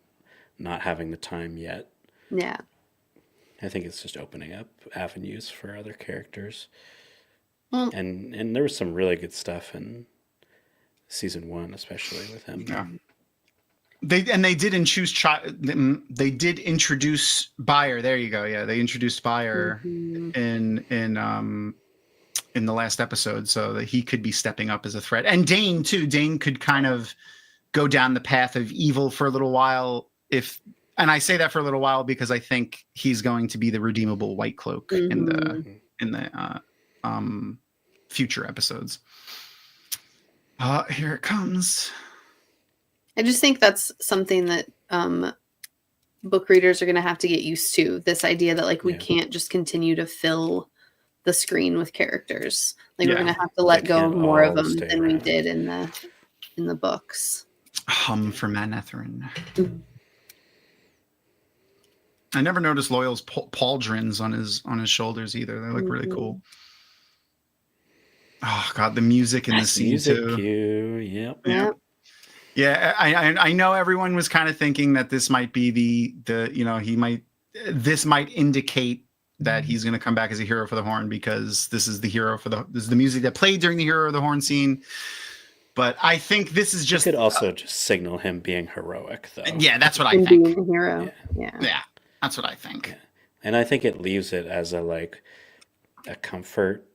not having the time yet. Yeah. I think it's just opening up avenues for other characters. Well, and there was some really good stuff in season 1, especially with him. Yeah. They did introduce Bayer. There you go. Yeah, they introduced Bayer in the last episode, so that he could be stepping up as a threat. And Dane too. Dane could kind of go down the path of evil for a little while. And I say that for a little while because I think he's going to be the redeemable Whitecloak in the future episodes. Here it comes. I just think that's something that book readers are going to have to get used to. This idea that like we can't just continue to fill the screen with characters. Like we're going to have to let go of more of them than we did in the books. Hum for Manethrin. I never noticed Loyal's pauldrons on his shoulders either. They look really cool. Oh god, the music in the scene music too. Cue. Yep. Yeah, I know everyone was kind of thinking that this might be the this might indicate that he's going to come back as a hero for the horn, because this is the music that played during the Hero of the Horn scene. But I think this is just could also just signal him being heroic, though. Yeah, that's what I think. Being a hero. Yeah, that's what I think. Yeah. And I think it leaves it as a comfort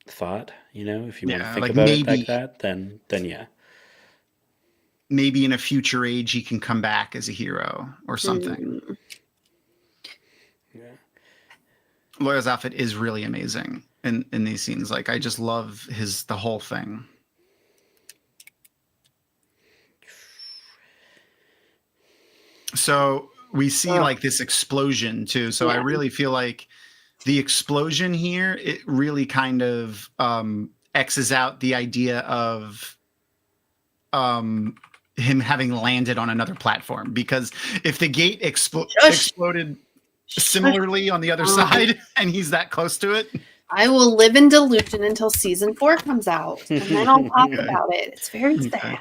thought. If you want to think about it like that, then yeah. Maybe in a future age he can come back as a hero or something. Yeah. Loyal's outfit is really amazing in these scenes. Like I just love the whole thing. So we see like this explosion too. So I really feel like the explosion here, it really kind of X's out the idea of him having landed on another platform, because if the gate exploded similarly on the other side and he's that close to it, I will live in delusion until season 4 comes out, and then I'll talk about it. It's very sad.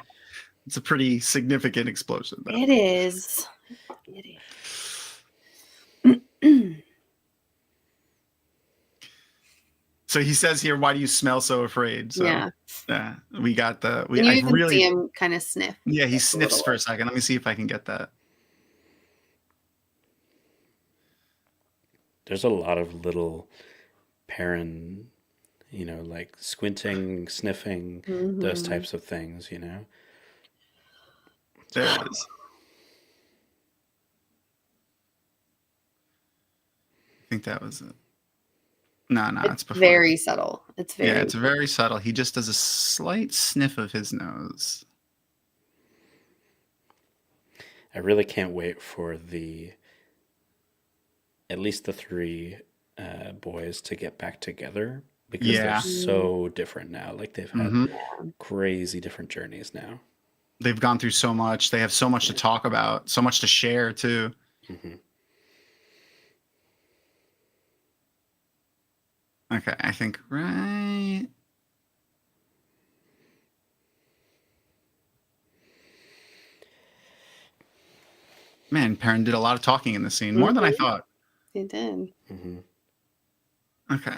It's a pretty significant explosion, though. It is. So he says here, "Why do you smell so afraid?" So we got the. You even see him kind of sniff. Yeah, he sniffs for a second. Let me see if I can get that. There's a lot of little Perrin, like squinting, sniffing, those types of things. There it is. I think that was it. No, it's before. Very subtle. It's very subtle. He just does a slight sniff of his nose. I really can't wait for at least the 3 boys to get back together, because they're so different now. Like they've had crazy different journeys now. They've gone through so much. They have so much to talk about, so much to share too. Mm-hmm. Okay, I think right. Man, Perrin did a lot of talking in this scene, more than I thought. He did. Mm-hmm. Okay.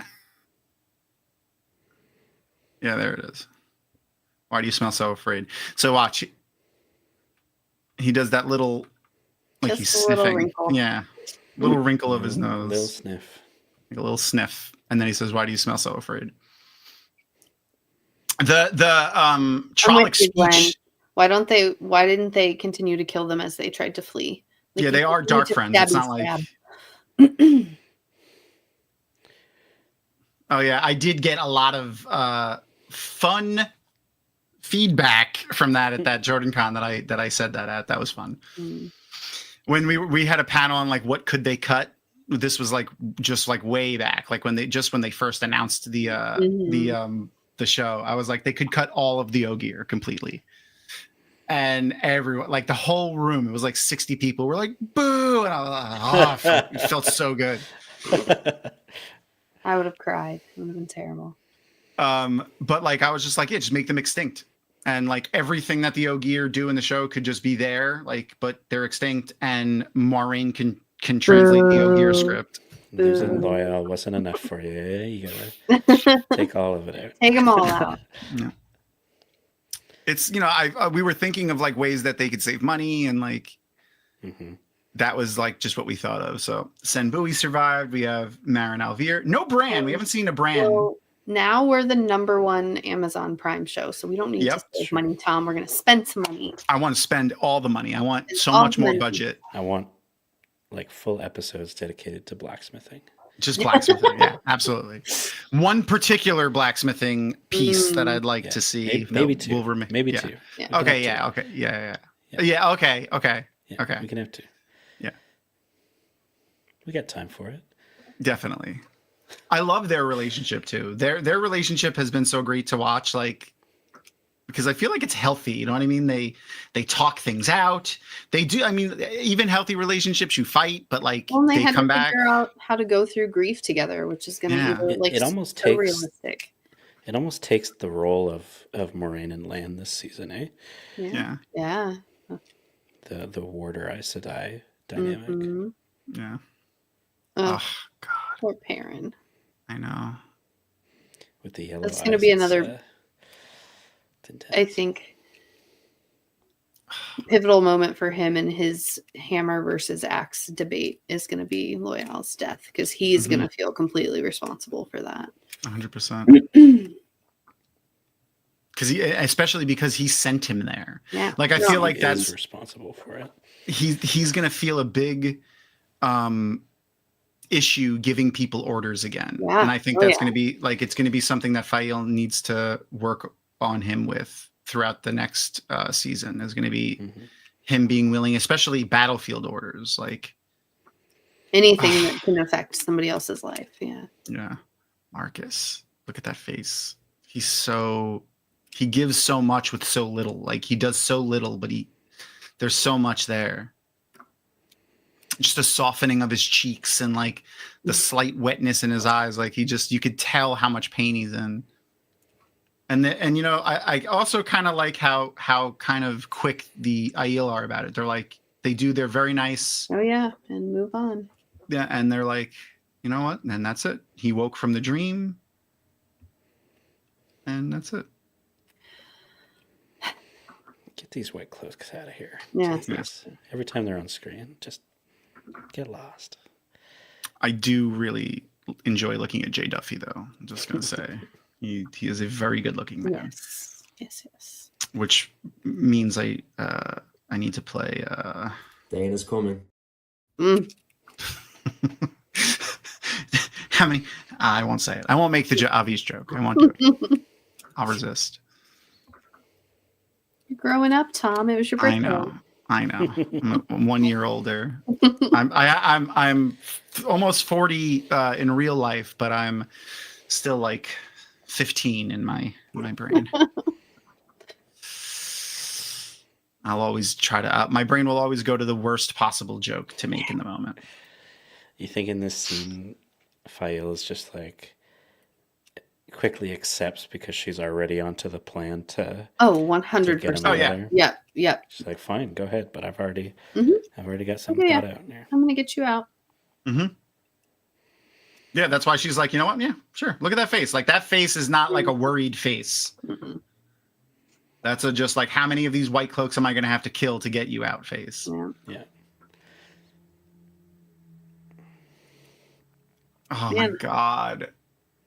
Yeah, there it is. Why do you smell so afraid? So watch. He does that little, like Just he's a little sniffing. wrinkle. Yeah, little wrinkle of his nose. Little sniff. Like a little sniff, and then he says, "Why do you smell so afraid?" The Trolloc speech. Why didn't they continue to kill them as they tried to flee? Yeah, they are dark friends. It's not like. Oh yeah, I did get a lot of fun feedback from that at that JordanCon that I said that at. That was fun. When we had a panel on like what could they cut. This was like just like way back, like when they first announced the show. I was like, they could cut all of the Ogier completely, and everyone, like the whole room, it was like 60 people were like, "Boo!" And I was like, it felt so good. I would have cried. It would have been terrible. But like I was just like, yeah, just make them extinct, and like everything that the Ogier do in the show could just be there, like, but they're extinct, and Maureen can translate the Ogier script. Losing Loyal wasn't enough for you. You gotta take all of it out. Take them all out. Yeah. It's we were thinking of like ways that they could save money, and like that was like just what we thought of. So Senbui survived. We have Marin Alvear. No Bran. We haven't seen a Bran. So now we're the #1 Amazon Prime show, so we don't need to save money, Tom. We're gonna spend some money. I want to spend all the money. I want so much more budget. I want like full episodes dedicated to blacksmithing. Just blacksmithing. Yeah, absolutely. One particular blacksmithing piece that I'd like to see. Maybe two. Maybe yeah. two. Yeah. Okay. Yeah. Okay. Yeah. Okay. Okay. Yeah, Okay. we can have two. Yeah. We got time for it. Definitely. I love their relationship too. Their relationship has been so great to watch, like, because I feel like it's healthy. You know what I mean? They talk things out. They do. I mean, even healthy relationships, you fight, but like Well, they had come to back. figure out how to go through grief together, which is going to be like It almost so takes- realistic. It almost takes the role of Moraine and Lan this season, eh? Yeah. Yeah. Yeah. The warder Aes Sedai dynamic. Mhm. Yeah. Oh, Oh God, poor Perrin. I know. With the yellow That's eyes. gonna be it's, another- it's intense. I think pivotal moment for him and his hammer versus axe debate is going to be Loyal's death, because he's going to feel completely responsible for that. 100%. Because especially because he sent him there. Yeah. Like I feel like He that's is responsible for it. he's gonna feel a big issue giving people orders again. Yeah. And I think Oh, that's yeah. gonna be like it's gonna be something that Fael needs to work on him with throughout the next season. Is gonna be him being willing, especially battlefield orders. Like Anything that can affect somebody else's life. Yeah. yeah. Marcus. Look at that face. He gives so much with so little. Like he does so little, but there's so much there. Just a softening of his cheeks and like the slight wetness in his eyes. Like you could tell how much pain he's in. And you know, I also kind of like how kind of quick the Aiel are about it. They're very nice. Oh yeah. And move on. Yeah. And they're like, you know what? And that's it. He woke from the dream. And that's it. Get these Whitecloaks out of here. Yeah. Jesus. Every time they're on screen, just get lost. I do really enjoy looking at Jay Duffy, though. I'm just gonna say he is a very good looking man. Yes. Which means I need to play. Dane is coming. How many? I won't say it. I won't make the obvious joke. I won't do it. I'll resist. You're growing up, Tom. It was your birthday. I know. I'm 1 year older. I'm almost 40 in real life, but I'm still like 15 in my brain. I'll always try to. My brain will always go to the worst possible joke to make in the moment. You think in this scene, Fael is just like quickly accepts because she's already onto the plan to. Oh, to get him 100%. out yeah. there? Yep. Yep. She's like, fine, go ahead, but I've already got something Okay, thought out here. I'm gonna get you out. Yeah, that's why she's like, you know what? Yeah, sure. Look at that face. Like that face is not like a worried face. That's just like, how many of these Whitecloaks am I going to have to kill to get you out face? Yeah. Yeah. Oh Man. my God.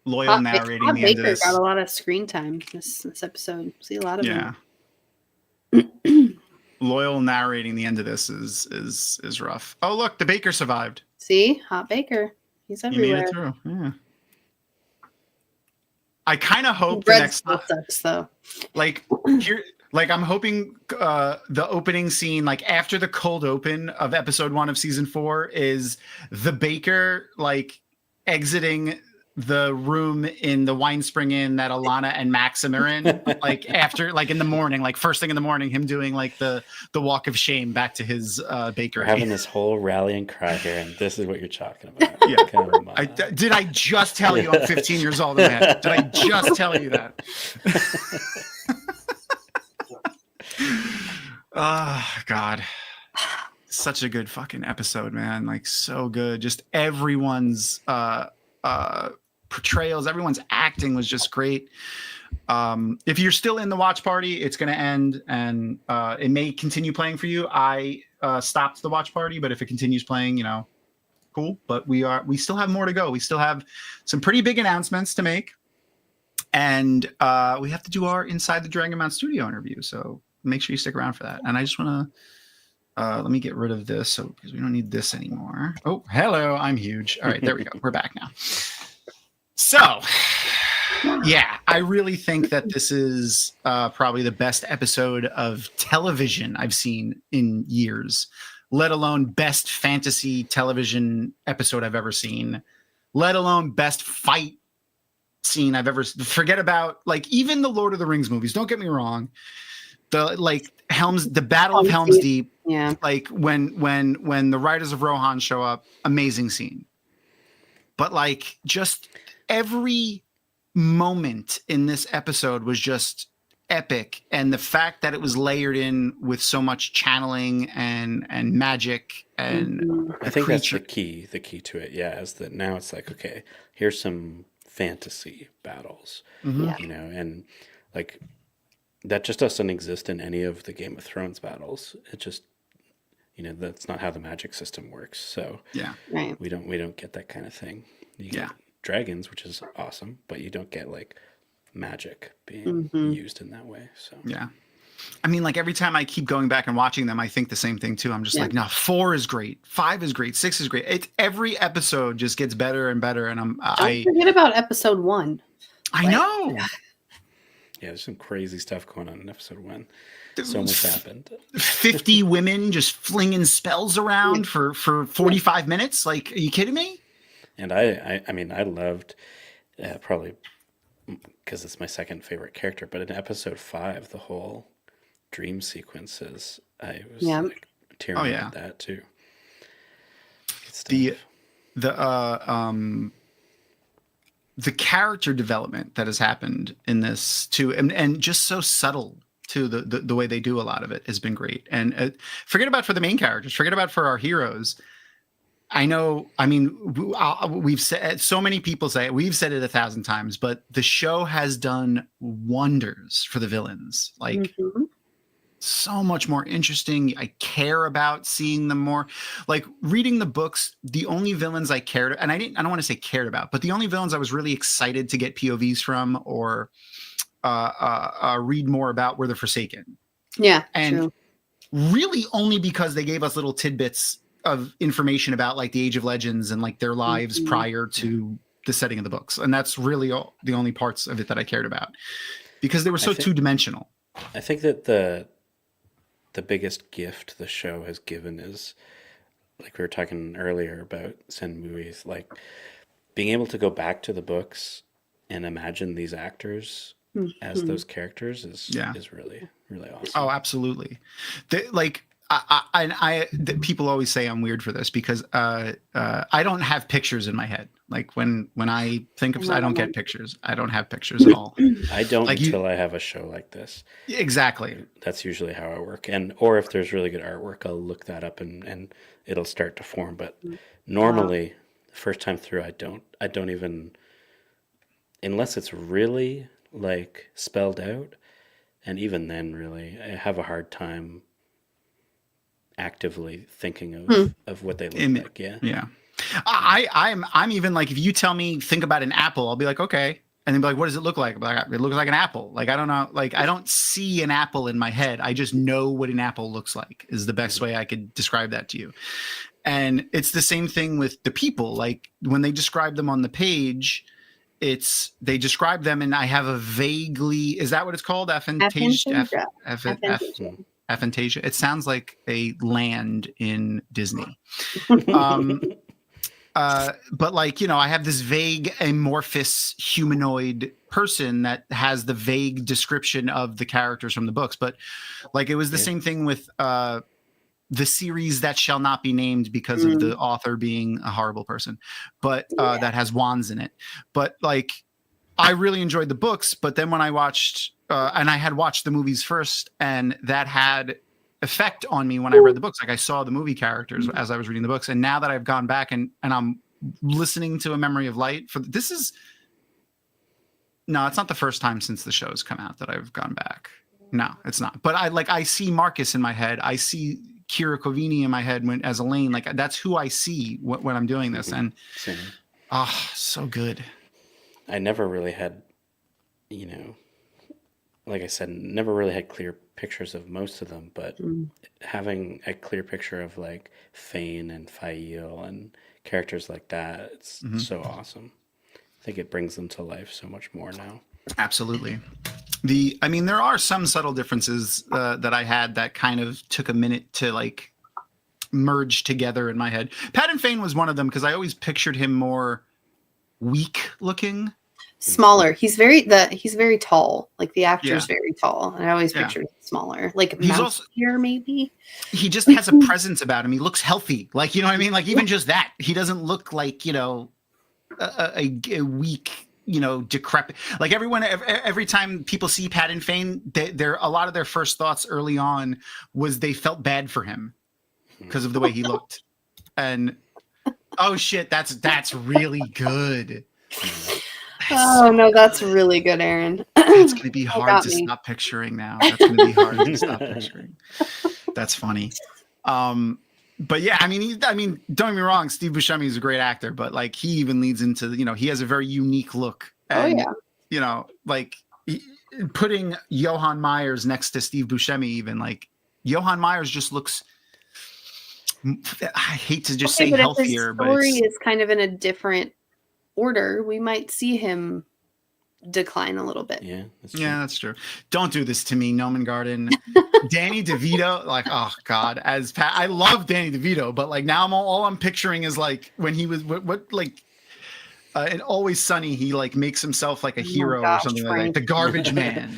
Loyal narrating Hot the end of Baker this. got a lot of screen time this episode. See a lot of Yeah. him. Loyal narrating the end of this is rough. Oh, look, the baker survived. See, Hot Baker. He's He made everywhere. it through. Yeah. I kind of hope the Bread next still sucks though. like here like I'm hoping the opening scene, like after the cold open of episode 1 of season 4, is the baker like exiting the room in the Wine Spring Inn that Alana and Maxim are in, like after, like in the morning, like first thing in the morning, him doing like the walk of shame back to his bakery. We're having this whole rallying cry here, and this is what you're talking about. Yeah. Come on. Did I just tell you I'm 15 years old, man? Did I just tell you that? Oh, God. Such a good fucking episode, man. Like, so good. Just everyone's portrayals, everyone's acting was just great. If you're still in the watch party, it's going to end, and it may continue playing for you. I stopped the watch party, but if it continues playing, you know, cool. But we still have more to go. We still have some pretty big announcements to make, and we have to do our Inside the Dragonmount studio interview. So make sure you stick around for that. And I just want Let me get rid of this because we don't need this anymore. Oh, hello, I'm huge. All right, there we go. We're back now. So, yeah, I really think that this is probably the best episode of television I've seen in years, let alone best fantasy television episode I've ever seen, let alone best fight scene I've ever. Forget about like even the Lord of the Rings movies. Don't get me wrong. The Battle of Helm's Deep. Yeah. Like when the Riders of Rohan show up, amazing scene. But like just every moment in this episode was just epic, and the fact that it was layered in with so much channeling and magic and I think that's the key to it. Yeah, is that now it's like, okay, here's some fantasy battles, Yeah. you know, and like that just doesn't exist in any of the Game of Thrones battles. It just, you know, that's not how the magic system works. So yeah, Right. we don't get that kind of thing. You get dragons, which is awesome, but you don't get like magic being used in that way. So yeah. I mean, like every time I keep going back and watching them, I think the same thing too. I'm just like, no, 4 is great, 5 is great, 6 is great. Every episode just gets better and better. And Don't forget about episode 1. I know. yeah, there's some crazy stuff going on in episode 1. So much happened. 50 women just flinging spells around for 45 minutes. Like, are you kidding me? And I mean, I loved probably because it's my second favorite character, but in episode 5, the whole dream sequences, I was like tearing at that too. The character development that has happened in this too, and just so subtle too, the way they do a lot of it has been great. And forget about for the main characters, forget about for our heroes. I know, I mean, we've said, so many people say it, we've said it 1,000 times, but the show has done wonders for the villains. Like so much more interesting. I care about seeing them more. Like reading the books, the only villains I cared, and I don't want to say cared about, but the only villains I was really excited to get POVs from or read more about were the Forsaken. Yeah. And true. really only because they gave us little tidbits of information about like the Age of Legends and like their lives prior to the setting of the books. And that's really the only parts of it that I cared about because they were so two-dimensional. I think that the biggest gift the show has given is, like we were talking earlier about Sen movies, like being able to go back to the books and imagine these actors as those characters is really, really awesome. Oh, absolutely. People always say I'm weird for this because I don't have pictures in my head. Like when I think of, I don't get pictures. I don't have pictures at all. I don't like until I have a show like this. Exactly. That's usually how I work. Or if there's really good artwork, I'll look that up and it'll start to form. But normally, the first time through, I don't even, unless it's really like spelled out. And even then, really, I have a hard time actively thinking of what they look like. Yeah. I'm even like, if you tell me think about an apple, I'll be like, okay, and then be like, what does it look like? I'll be like, it looks like an apple. Like I don't know, like I don't see an apple in my head. I just know what an apple looks like is the best way I could describe that to you. And it's the same thing with the people. Like when they describe them on the page, they describe them, and I have a vaguely, is that what it's called? Aphantasia. It sounds like a land in Disney. But like, you know, I have this vague amorphous humanoid person that has the vague description of the characters from the books. But like, it was the same thing with the series that shall not be named because of the author being a horrible person, but that has wands in it. But like, I really enjoyed the books, but then when I watched, and I had watched the movies first, and that had effect on me when I read the books. Like I saw the movie characters as I was reading the books. And now that I've gone back and I'm listening to A Memory of Light it's not the first time since the show's come out that I've gone back. No, it's not. But I see Marcus in my head. I see Kira Kovini in my head as Elaine. Like that's who I see when I'm doing this. And so good. I never really had, you know, like I said, never really had clear pictures of most of them, but having a clear picture of like Fane and Fael and characters like that, it's so awesome. I think it brings them to life so much more now. Absolutely. I mean, there are some subtle differences that I had that kind of took a minute to like merge together in my head. Patton Fane was one of them because I always pictured him more weak looking. Smaller. He's very tall. Like the actor's very tall. And I always pictured him smaller. Like He's mouse here, maybe. He just has a presence about him. He looks healthy. Like, you know what I mean? Like even just that. He doesn't look like, you know, a weak, you know, decrepit. Like every time people see Patton Fane, they're a lot of their first thoughts early on was they felt bad for him because of the way he looked. And oh shit, that's really good. Oh no, that's really good, Aaron. It's gonna be hard to stop picturing now. That's gonna be hard to stop picturing. That's funny. But yeah, I mean, don't get me wrong, Steve Buscemi is a great actor, but like he even leads into, you know, he has a very unique look. And, you know, like putting Johann Myers next to Steve Buscemi, even like Johann Myers just looks, I hate to just say healthier, but his story is kind of in a different order. We might see him decline a little bit. Yeah, that's true. Don't do this to me, Noman Garden. Danny DeVito, like, oh god, as Pat, I love Danny DeVito, but like now all I'm picturing is like when he was what like in Always Sunny, he like makes himself like a hero or something like that. The garbage man.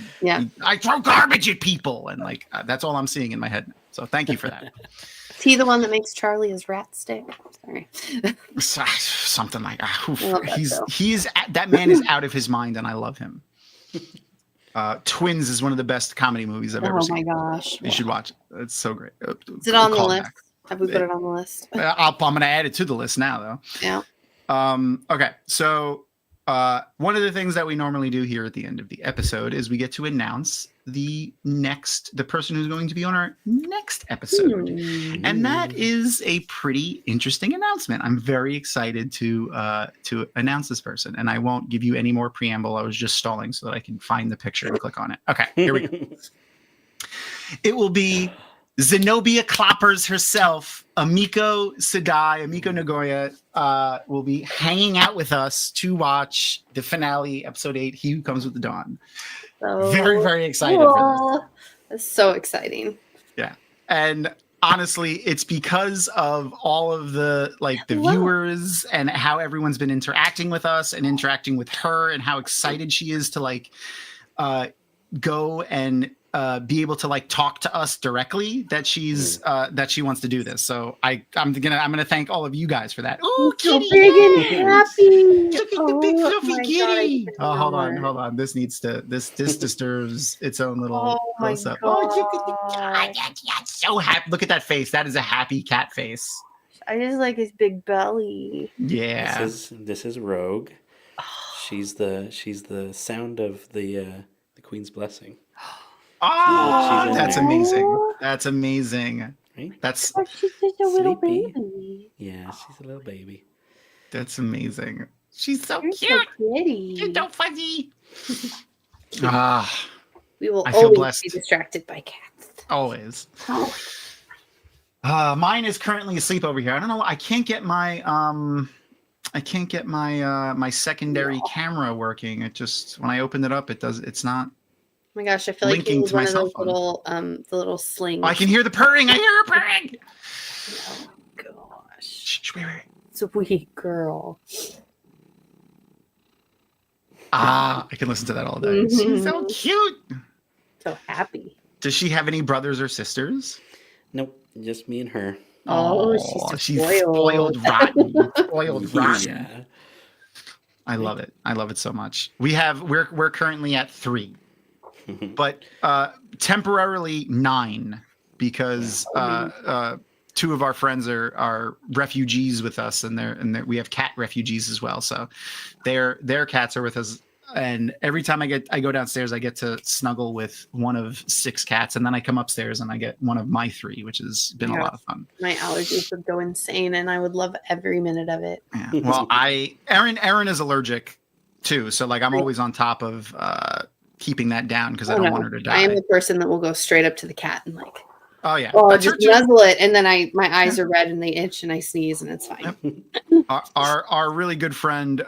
I throw garbage at people, and like that's all I'm seeing in my head. So thank you for that. Is he the one that makes Charlie his rat stick? Sorry. Something like that man is out of his mind, and I love him. Twins is one of the best comedy movies I've ever seen. Oh my gosh. You should watch it. It's so great. Is it on the list? Have we put it on the list? I'm going to add it to the list now, though. Yeah. Okay. So one of the things that we normally do here at the end of the episode is we get to announce the person who's going to be on our next episode. And that is a pretty interesting announcement. I'm very excited to announce this person, and I won't give you any more preamble. I was just stalling so that I can find the picture and click on it. Okay, here we go. It will be Zenobia Kloppers herself, Amiko Sadai, Amiko Nagoya, will be hanging out with us to watch the finale, episode 8, He Who Comes with the Dawn. So very, very excited for this. That's so exciting. Yeah. And honestly, it's because of all of the viewers and how everyone's been interacting with us and interacting with her and how excited she is to like go and be able to like talk to us directly that she's that she wants to do this. So I'm gonna thank all of you guys for that. Oh, kitty, so big and happy. Look at the big fluffy kitty. Oh, hold on. This disturbs its own little close up. Oh, so happy. Look at that face. That is a happy cat face. I just like his big belly. Yeah. This is Rogue. She's the sound of the Queen's blessing. Oh, that's amazing. That's amazing. Right? That's she's just a little Sleepy. baby. Yeah, she's a little baby. That's amazing. She's so You're cute. so pretty. She's so fuzzy. We will I feel always blessed. be distracted by cats. Always. Mine is currently asleep over here. I don't know. I can't get my my secondary camera working. It just when I open it up, it's not. Oh my gosh, I feel like linking you need to my one of cell those phone. little the little slings. Oh, I can hear the purring. I hear her purring. Oh gosh. Shh, wait. Sweet girl. I can listen to that all day. She's so cute. So happy. Does she have any brothers or sisters? Nope, just me and her. Oh, she's spoiled rotten. Spoiled rotten. Yeah. I love it. I love it so much. We're currently at 3. But temporarily 9 because 2 of our friends are refugees with us, and we have cat refugees as well. So their cats are with us, and every time I go downstairs, I get to snuggle with one of 6 cats, and then I come upstairs and I get one of my 3, which has been a lot of fun. My allergies would go insane, and I would love every minute of it. Yeah. Well, Erin is allergic too, so like I'm always on top of keeping that down because I Oh, don't no. want her to die. I am the person that will go straight up to the cat and like, Oh yeah. oh, That's just her too. nuzzle it, and then my eyes are red and they itch and I sneeze and it's fine. Our really good friend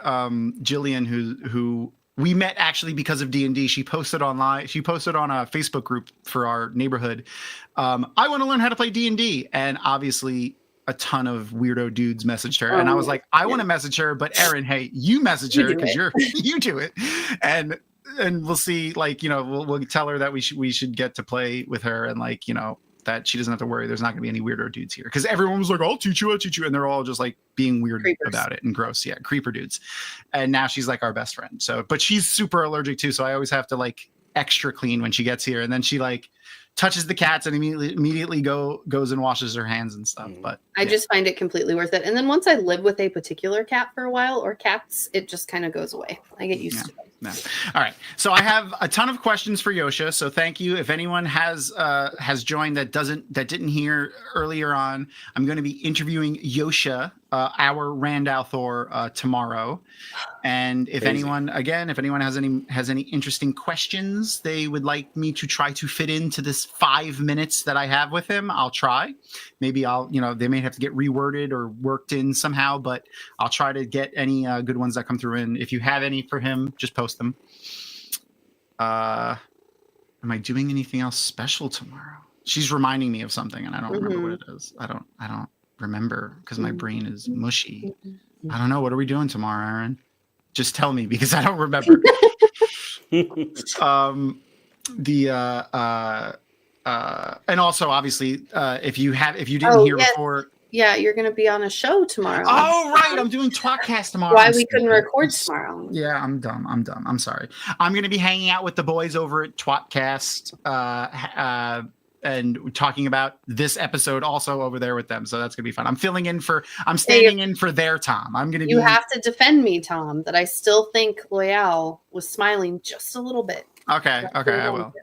Jillian, who we met actually because of D&D. She posted online. She posted on a Facebook group for our neighborhood. I want to learn how to play D&D, and obviously a ton of weirdo dudes messaged her. And I was like, I want to message her, but Erin, hey, you message her because you do it, and we'll see. Like, you know, we'll tell her that we should get to play with her, and like, you know, that she doesn't have to worry. There's not going to be any weirdo dudes here because everyone was like, I'll teach you, and they're all just like being weird Creepers. about it and gross. Yeah, creeper dudes. And now she's like our best friend. So, but she's super allergic too. So I always have to like extra clean when she gets here, and then she like touches the cats and immediately goes and washes her hands and stuff. But I just find it completely worth it. And then once I live with a particular cat for a while, or cats, it just kind of goes away. I get used to it. No. All right. So I have a ton of questions for Yosha. So thank you. If anyone has joined that didn't hear earlier on, I'm going to be interviewing Yosha, our Randalthor, tomorrow. And if anyone has any interesting questions they would like me to try to fit into this 5 minutes that I have with him, I'll try. Maybe they may have to get reworded or worked in somehow, but I'll try to get any good ones that come through. And if you have any for him, just post them. Am I doing anything else special tomorrow? She's reminding me of something and I don't remember what it is. I don't remember because my brain is mushy. I don't know. What are we doing tomorrow, Erin? Just tell me because I don't remember. And also obviously if you didn't hear before. Yeah, you're going to be on a show tomorrow. Oh, right. I'm doing Twatcast tomorrow. Why we couldn't record tomorrow. Yeah, I'm dumb. I'm sorry. I'm going to be hanging out with the boys over at Twatcast and talking about this episode also over there with them. So that's going to be fun. I'm standing in for their Tom. You have to defend me, Tom, that I still think Loyal was smiling just a little bit. Okay. I will.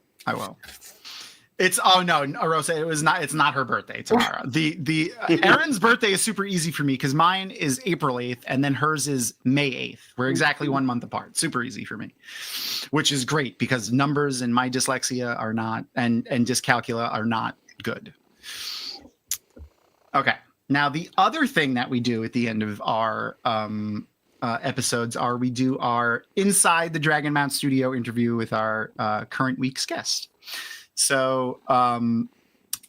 It's Arosa. It's not her birthday tomorrow. The Erin's birthday is super easy for me because mine is April 8th and then hers is May 8th. We're exactly 1 month apart. Super easy for me, which is great because numbers and my dyslexia are not and dyscalculia are not good. Okay. Now the other thing that we do at the end of our episodes we do our Inside the Dragonmount Studio interview with our current week's guest. So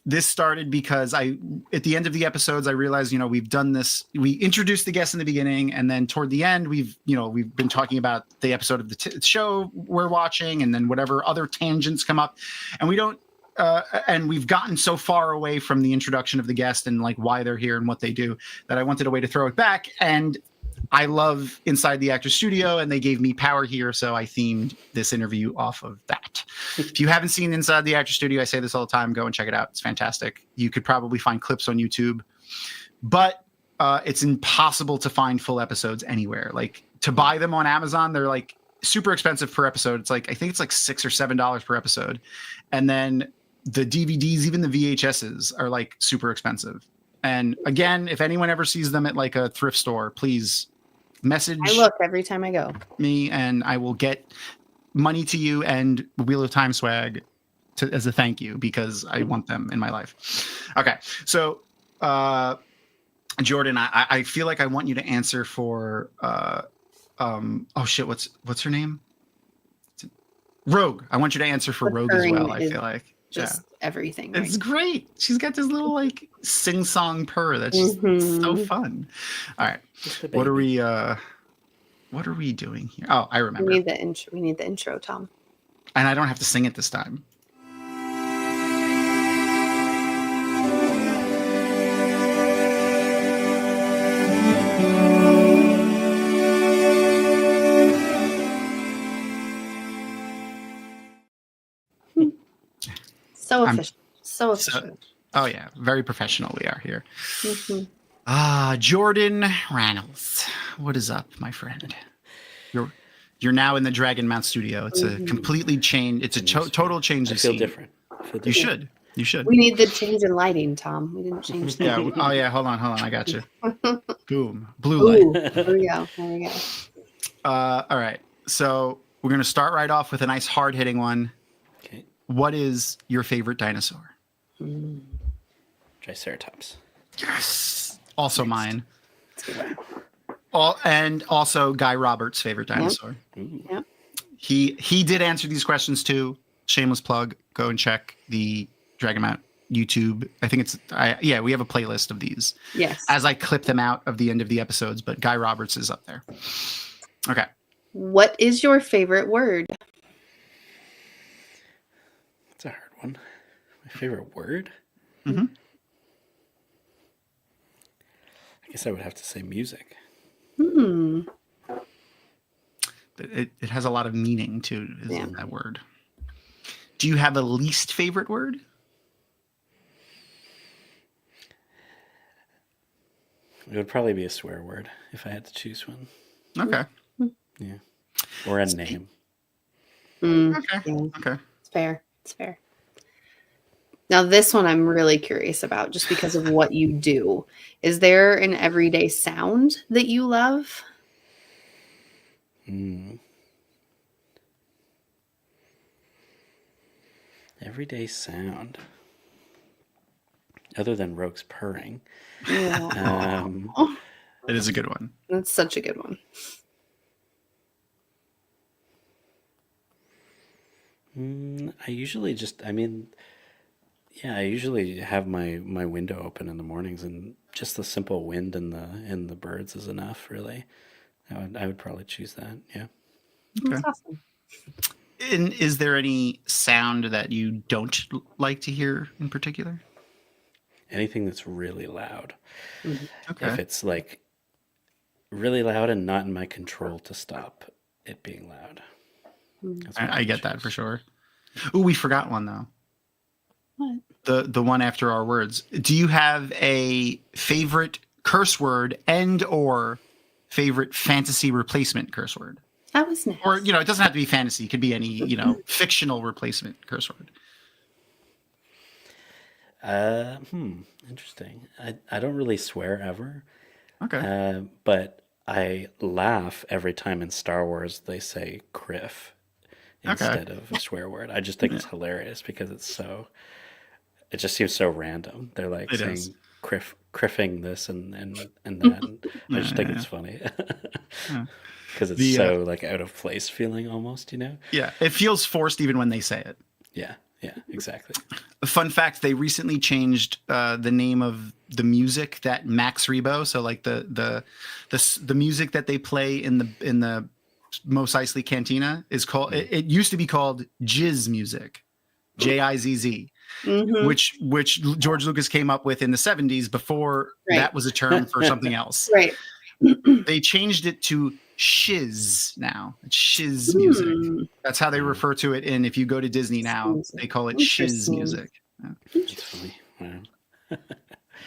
this started because at the end of the episodes, I realized, we've done this. We introduced the guests in the beginning, and then toward the end, we've been talking about the episode of the show we're watching, and then whatever other tangents come up, and we don't. And we've gotten so far away from the introduction of the guest and like why they're here and what they do that I wanted a way to throw it back. And I love Inside the Actors Studio, and they gave me power here, so I themed this interview off of that. If you haven't seen Inside the Actors Studio, I say this all the time, go and check it out. It's fantastic. You could probably find clips on YouTube, but it's impossible to find full episodes anywhere. Like, to buy them on Amazon, they're like super expensive per episode. I think it's like $6 or $7 per episode. And then the DVDs, even the VHSs, are like super expensive. And again, if anyone ever sees them at like a thrift store, please message. I look every time I go. Me, and I will get money to you and Wheel of Time swag as a thank you because I want them in my life. Okay, so Jordan, I feel like I want you to answer for oh shit, what's her name? Rogue. I want you to answer for Rogue as well. I feel like just everything. It's great. She's got this little like sing-song purr that's just so fun. All right. What are we doing here? Oh, I remember. We need the intro, Tom. And I don't have to sing it this time. So efficient. So efficient. Oh yeah, very professional we are here. Jordan Rannells, what is up, my friend? You're now in the Dragonmount Studio. It's a completely change. It's a total change of scene. I feel different. You should. We need the change in lighting, Tom. We didn't change that. Yeah. Oh yeah. Hold on. I got you. Boom. Blue light. There we go. All right. So we're going to start right off with a nice hard-hitting one. Okay. What is your favorite dinosaur? Triceratops. Yes. Also mine. And also Guy Roberts' favorite dinosaur. Yep. He did answer these questions too. Shameless plug. Go and check the Dragonmount YouTube. I think we have a playlist of these. Yes. As I clip them out of the end of the episodes, but Guy Roberts is up there. Okay. What is your favorite word? That's a hard one. My favorite word? Mm-hmm. I guess I would have to say music. It has a lot of meaning too, that word. Do you have a least favorite word? It would probably be a swear word if I had to choose one. Okay. Yeah. Or a name. Okay. It's fair. It's fair. Now, this one I'm really curious about just because of what you do. Is there an everyday sound that you love? Everyday sound. Other than Rogue's purring. Yeah. It is a good one. That's such a good one. I usually have my window open in the mornings, and just the simple wind and the birds is enough, really. I would probably choose that. Yeah. That's awesome. And is there any sound that you don't like to hear in particular? Anything that's really loud. Okay. If it's like really loud and not in my control to stop it being loud. I get that for sure. Ooh, we forgot one though. What? The one after our words. Do you have a favorite curse word and or favorite fantasy replacement curse word? That was nice. Or, it doesn't have to be fantasy. It could be any, fictional replacement curse word. Interesting. I don't really swear ever. Okay. But I laugh every time in Star Wars they say "criff" instead of a swear word. I just think it's hilarious because it just seems so random. They're like saying criffing this and that. And I just think it's funny because it's so like out of place feeling almost, Yeah, it feels forced even when they say it. Yeah, exactly. A fun fact: they recently changed the name of the music that Max Rebo. So like the music that they play in the Mos Eisley Cantina is called. It used to be called Jizz music, Jizz. Mm-hmm. Which George Lucas came up with in the 70s before that was a term for something else. Right. They changed it to shiz now. It's shiz music. That's how they refer to it. And if you go to Disney now, they call it shiz music. Yeah. That's funny. Wow.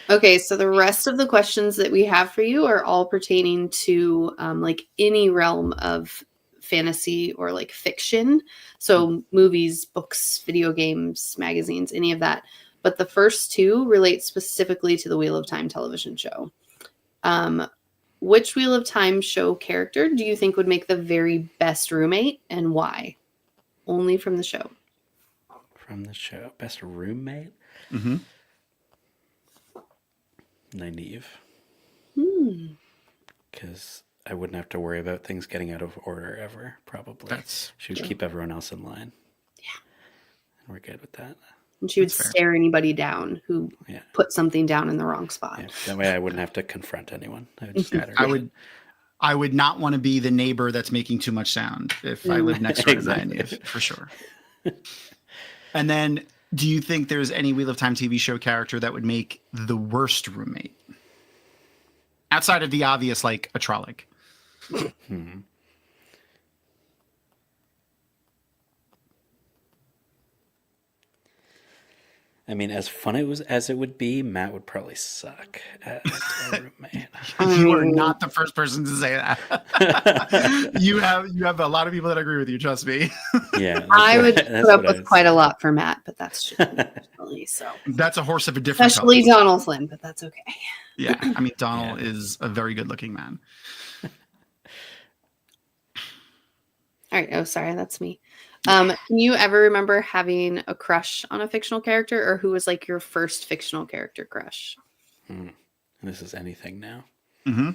Okay, so the rest of the questions that we have for you are all pertaining to like any realm of fantasy or like fiction. So movies, books, video games, magazines, any of that. But the first two relate specifically to the Wheel of Time television show. Which Wheel of Time show character do you think would make the very best roommate and why? Only from the show. From the show. Best roommate? Mm-hmm. Nynaeve. Because I wouldn't have to worry about things getting out of order ever, probably. She would keep everyone else in line. Yeah. And we're good with that. And she would stare anybody down who put something down in the wrong spot. Yeah. That way I wouldn't have to confront anyone. I would just let her I would not want to be the neighbor that's making too much sound if I lived next door to Nynaeve, for sure. And then, do you think there's any Wheel of Time TV show character that would make the worst roommate? Outside of the obvious, like a Trolloc. I mean, as fun as it would be, Matt would probably suck as a roommate. You are not the first person to say that. you have a lot of people that agree with you. Trust me. Yeah, I would put up with quite a lot for Matt, but that's just personally so. That's a horse of a different Especially color. Donald Flynn, but that's okay. Yeah, I mean Donald is a very good-looking man. All right. Oh, sorry, that's me. Can you ever remember having a crush on a fictional character, or who was like your first fictional character crush? This is anything now. Mm-hmm.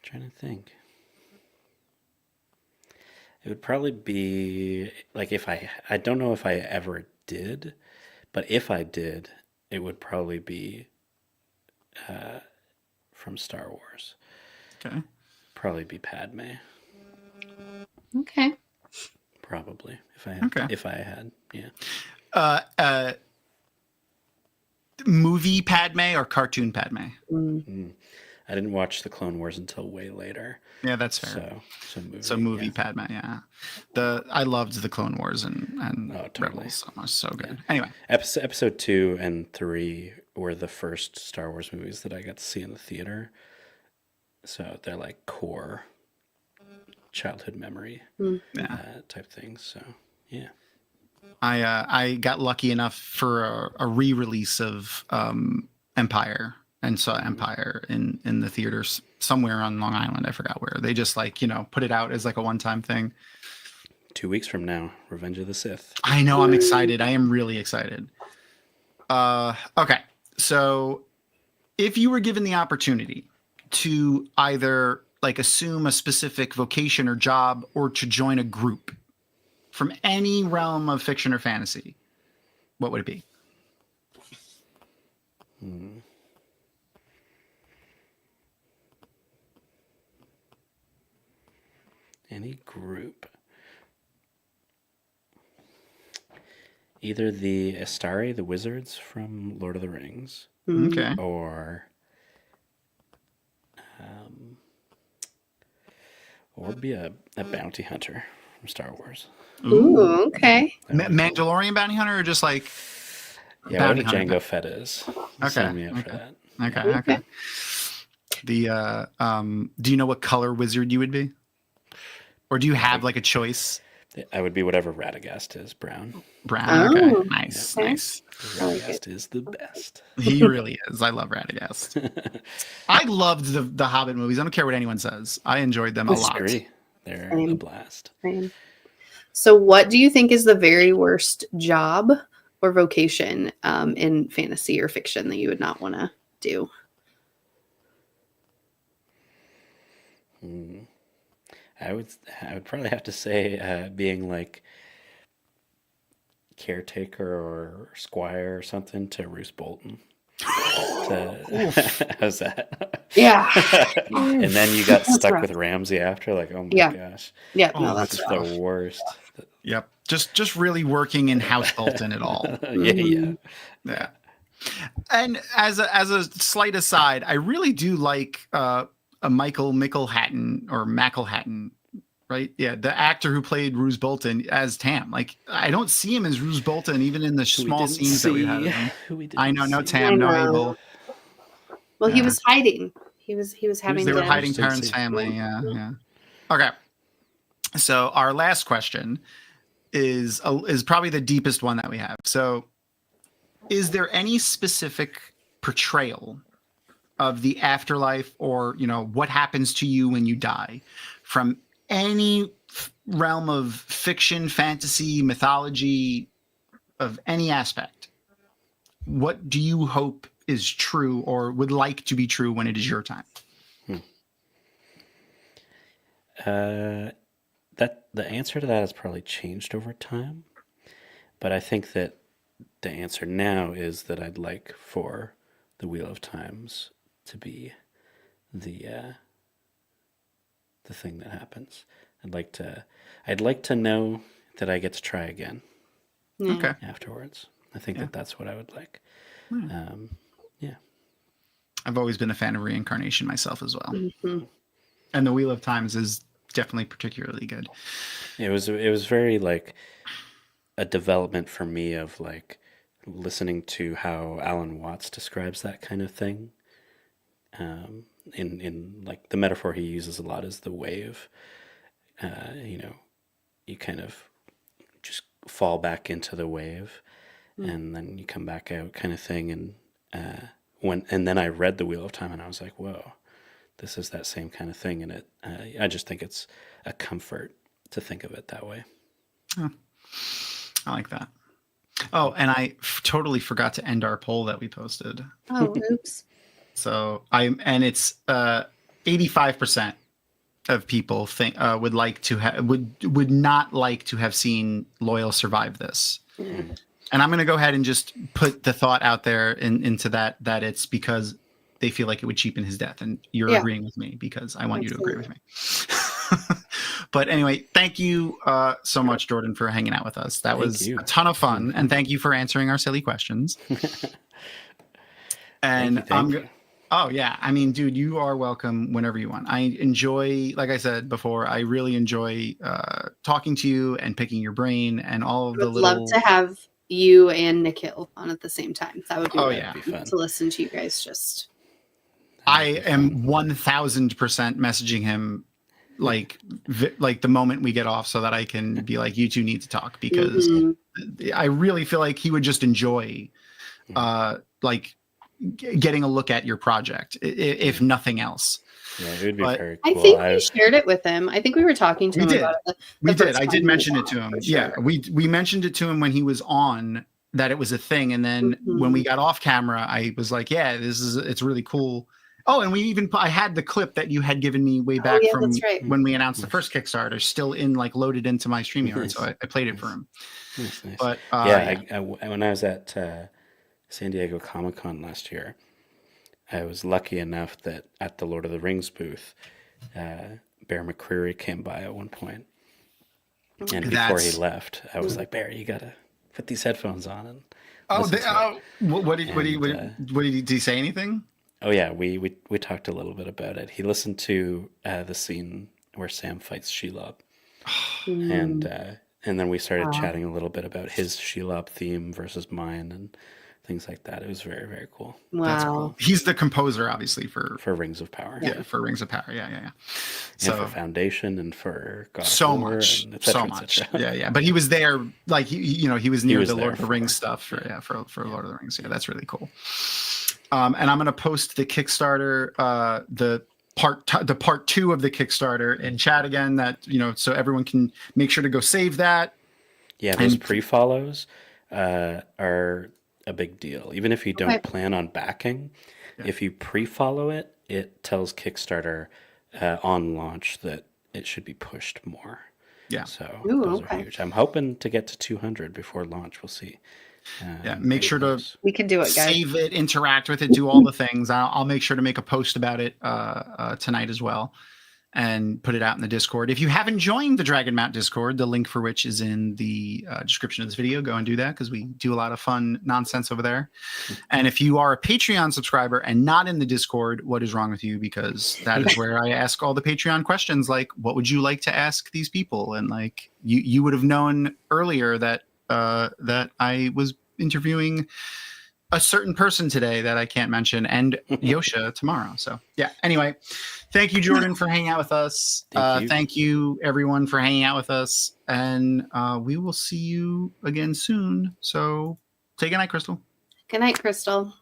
Trying to think. It would probably be like if I don't know if I ever did, but if I did, it would probably be from Star Wars. Okay. Probably be Padme. Okay. Probably if I had. Okay. If I had, yeah. Movie Padme or cartoon Padme? I didn't watch the Clone Wars until way later. Yeah, that's fair. So movie, Yeah. Padme, yeah. I loved the Clone Wars and totally. Rebels so much, so good. Anyway, episode 2 and 3 were the first Star Wars movies that I got to see in the theater. So they're like core childhood memory type things. So yeah. I got lucky enough for a re-release of Empire, and saw Empire in the theaters somewhere on Long Island. I forgot where. They just put it out as like a one-time thing. 2 weeks from now, Revenge of the Sith. I know, I'm excited. I am really excited. Okay, so if you were given the opportunity to either assume a specific vocation or job, or to join a group from any realm of fiction or fantasy, what would it be? Any group. Either the Astari, the wizards from Lord of the Rings, Okay. or be a bounty hunter from Star Wars. Ooh, okay. Mandalorian bounty hunter, or just like Yeah, bounty whatever hunter? Jango Fett is. Okay, Sign me up for okay. that. Okay. The do you know what color wizard you would be? Or do you have a choice? I would be whatever Radagast is, brown. Brown. Oh, Okay. Nice. okay. Nice. Radagast is the best. He really is. I love Radagast. I loved the Hobbit movies. I don't care what anyone says. I enjoyed them a lot. Disagree. They're Same. a blast. Same. So, what do you think is the very worst job or vocation in fantasy or fiction that you would not want to do? I would probably have to say being like caretaker or squire or something to Roose Bolton. How's that? Yeah. And then you got stuck rough. with Ramsay after, oh my gosh. Yeah, Oh, no, That's that's the rough. worst. Yep. Just really working in House Bolton at all. Yeah. Yeah. And as a slight aside, I really do like a Michael Mickelhatton or Mackelhatton, right? Yeah, the actor who played Roose Bolton as Tam. I don't see him as Roose Bolton even in the small scenes that we had. Of him. I know, no Tam, no Abel. Well, he was hiding. He was having. They were to- hiding Perrin's family. Yeah. Okay. So our last question is probably the deepest one that we have. So, is there any specific portrayal of the afterlife, or what happens to you when you die, from any realm of fiction, fantasy, mythology, of any aspect? What do you hope is true or would like to be true when it is your time? That the answer to that has probably changed over time, but I think that the answer now is that I'd like for the Wheel of Times to be the thing that happens. I'd like to know that I get to try again. Yeah. Okay. Afterwards. I think that's what I would like. Yeah. I've always been a fan of reincarnation myself as well. Mhm. And the Wheel of Times is definitely particularly good. It was very a development for me of listening to how Alan Watts describes that kind of thing. In the metaphor he uses a lot is the wave. You kind of just fall back into the wave, and then you come back out kind of thing. And and then I read the Wheel of Time, and I was like, whoa, this is that same kind of thing. And I just think it's a comfort to think of it that way. Oh, I like that. Oh, and I totally forgot to end our poll that we posted. Oh, oops. So it's 85% of people think would like to would not like to have seen Loyal survive this. Mm. And I'm going to go ahead and just put the thought out there into that it's because they feel like it would cheapen his death, and you're agreeing with me because I want you to agree with me. But anyway, thank you so much, Jordan, for hanging out with us. That was a ton of fun, and thank you for answering our silly questions. And thank you. Oh yeah, I mean, dude, you are welcome whenever you want. I enjoy, like I said before, I really enjoy talking to you and picking your brain and all of the little. Love to have you and Nikhil on at the same time. That would be Be fun to listen to you guys. Just. I am 1000% messaging him like the moment we get off so that I can be like, you two need to talk, because I really feel like he would just enjoy like getting a look at your project, if nothing else. Yeah, it would be very cool. I think we shared it with him. I think we were talking to him about it. We did. I did mention it to him. Yeah, we mentioned it to him when he was on, that it was a thing. And then when we got off camera, I was like, yeah, it's really cool. Oh, and I had the clip that you had given me way back from when we announced the first Kickstarter, still loaded into my StreamYard. So I played it for him. Nice. But when I was at San Diego Comic-Con last year, I was lucky enough that at the Lord of the Rings booth, Bear McCreary came by at one point. And before he left, I was like, Bear, you got to put these headphones on. And did he say anything? Oh yeah, we talked a little bit about it. He listened to the scene where Sam fights Shelob, and then we started chatting a little bit about his Shelob theme versus mine and things like that. It was very, very cool. Wow. That's cool. He's the composer, obviously, for Rings of Power. Yeah, for Rings of Power. Yeah. So and for Foundation and for God so of War much, and et cetera, et cetera. Yeah. But he was there, like he was near the Lord of the Rings stuff for Lord of the Rings. Yeah, that's really cool. And I'm going to post the Kickstarter, the part 2 of the Kickstarter in chat again, that, so everyone can make sure to go save that. Yeah, those pre-follows are a big deal. Even if you don't plan on backing, if you pre-follow it, it tells Kickstarter on launch that it should be pushed more. Yeah. So those are huge. I'm hoping to get to 200 before launch. We'll see. Make sure to we can do it, guys. Save it, interact with it, do all the things. I'll make sure to make a post about it tonight as well, and put it out in the Discord. If you haven't joined the Dragon Mount Discord, the link for which is in the description of this video, go and do that, because we do a lot of fun nonsense over there. And if you are a Patreon subscriber and not in the Discord, what is wrong with you? Because that is where I ask all the Patreon questions, like, what would you like to ask these people? And like you would have known earlier that I was interviewing a certain person today that I can't mention, and Yosha tomorrow. So yeah, anyway, thank you, Jordan, for hanging out with us. Thank you everyone for hanging out with us, and we will see you again soon. So say goodnight, Crystal. Good night, Crystal.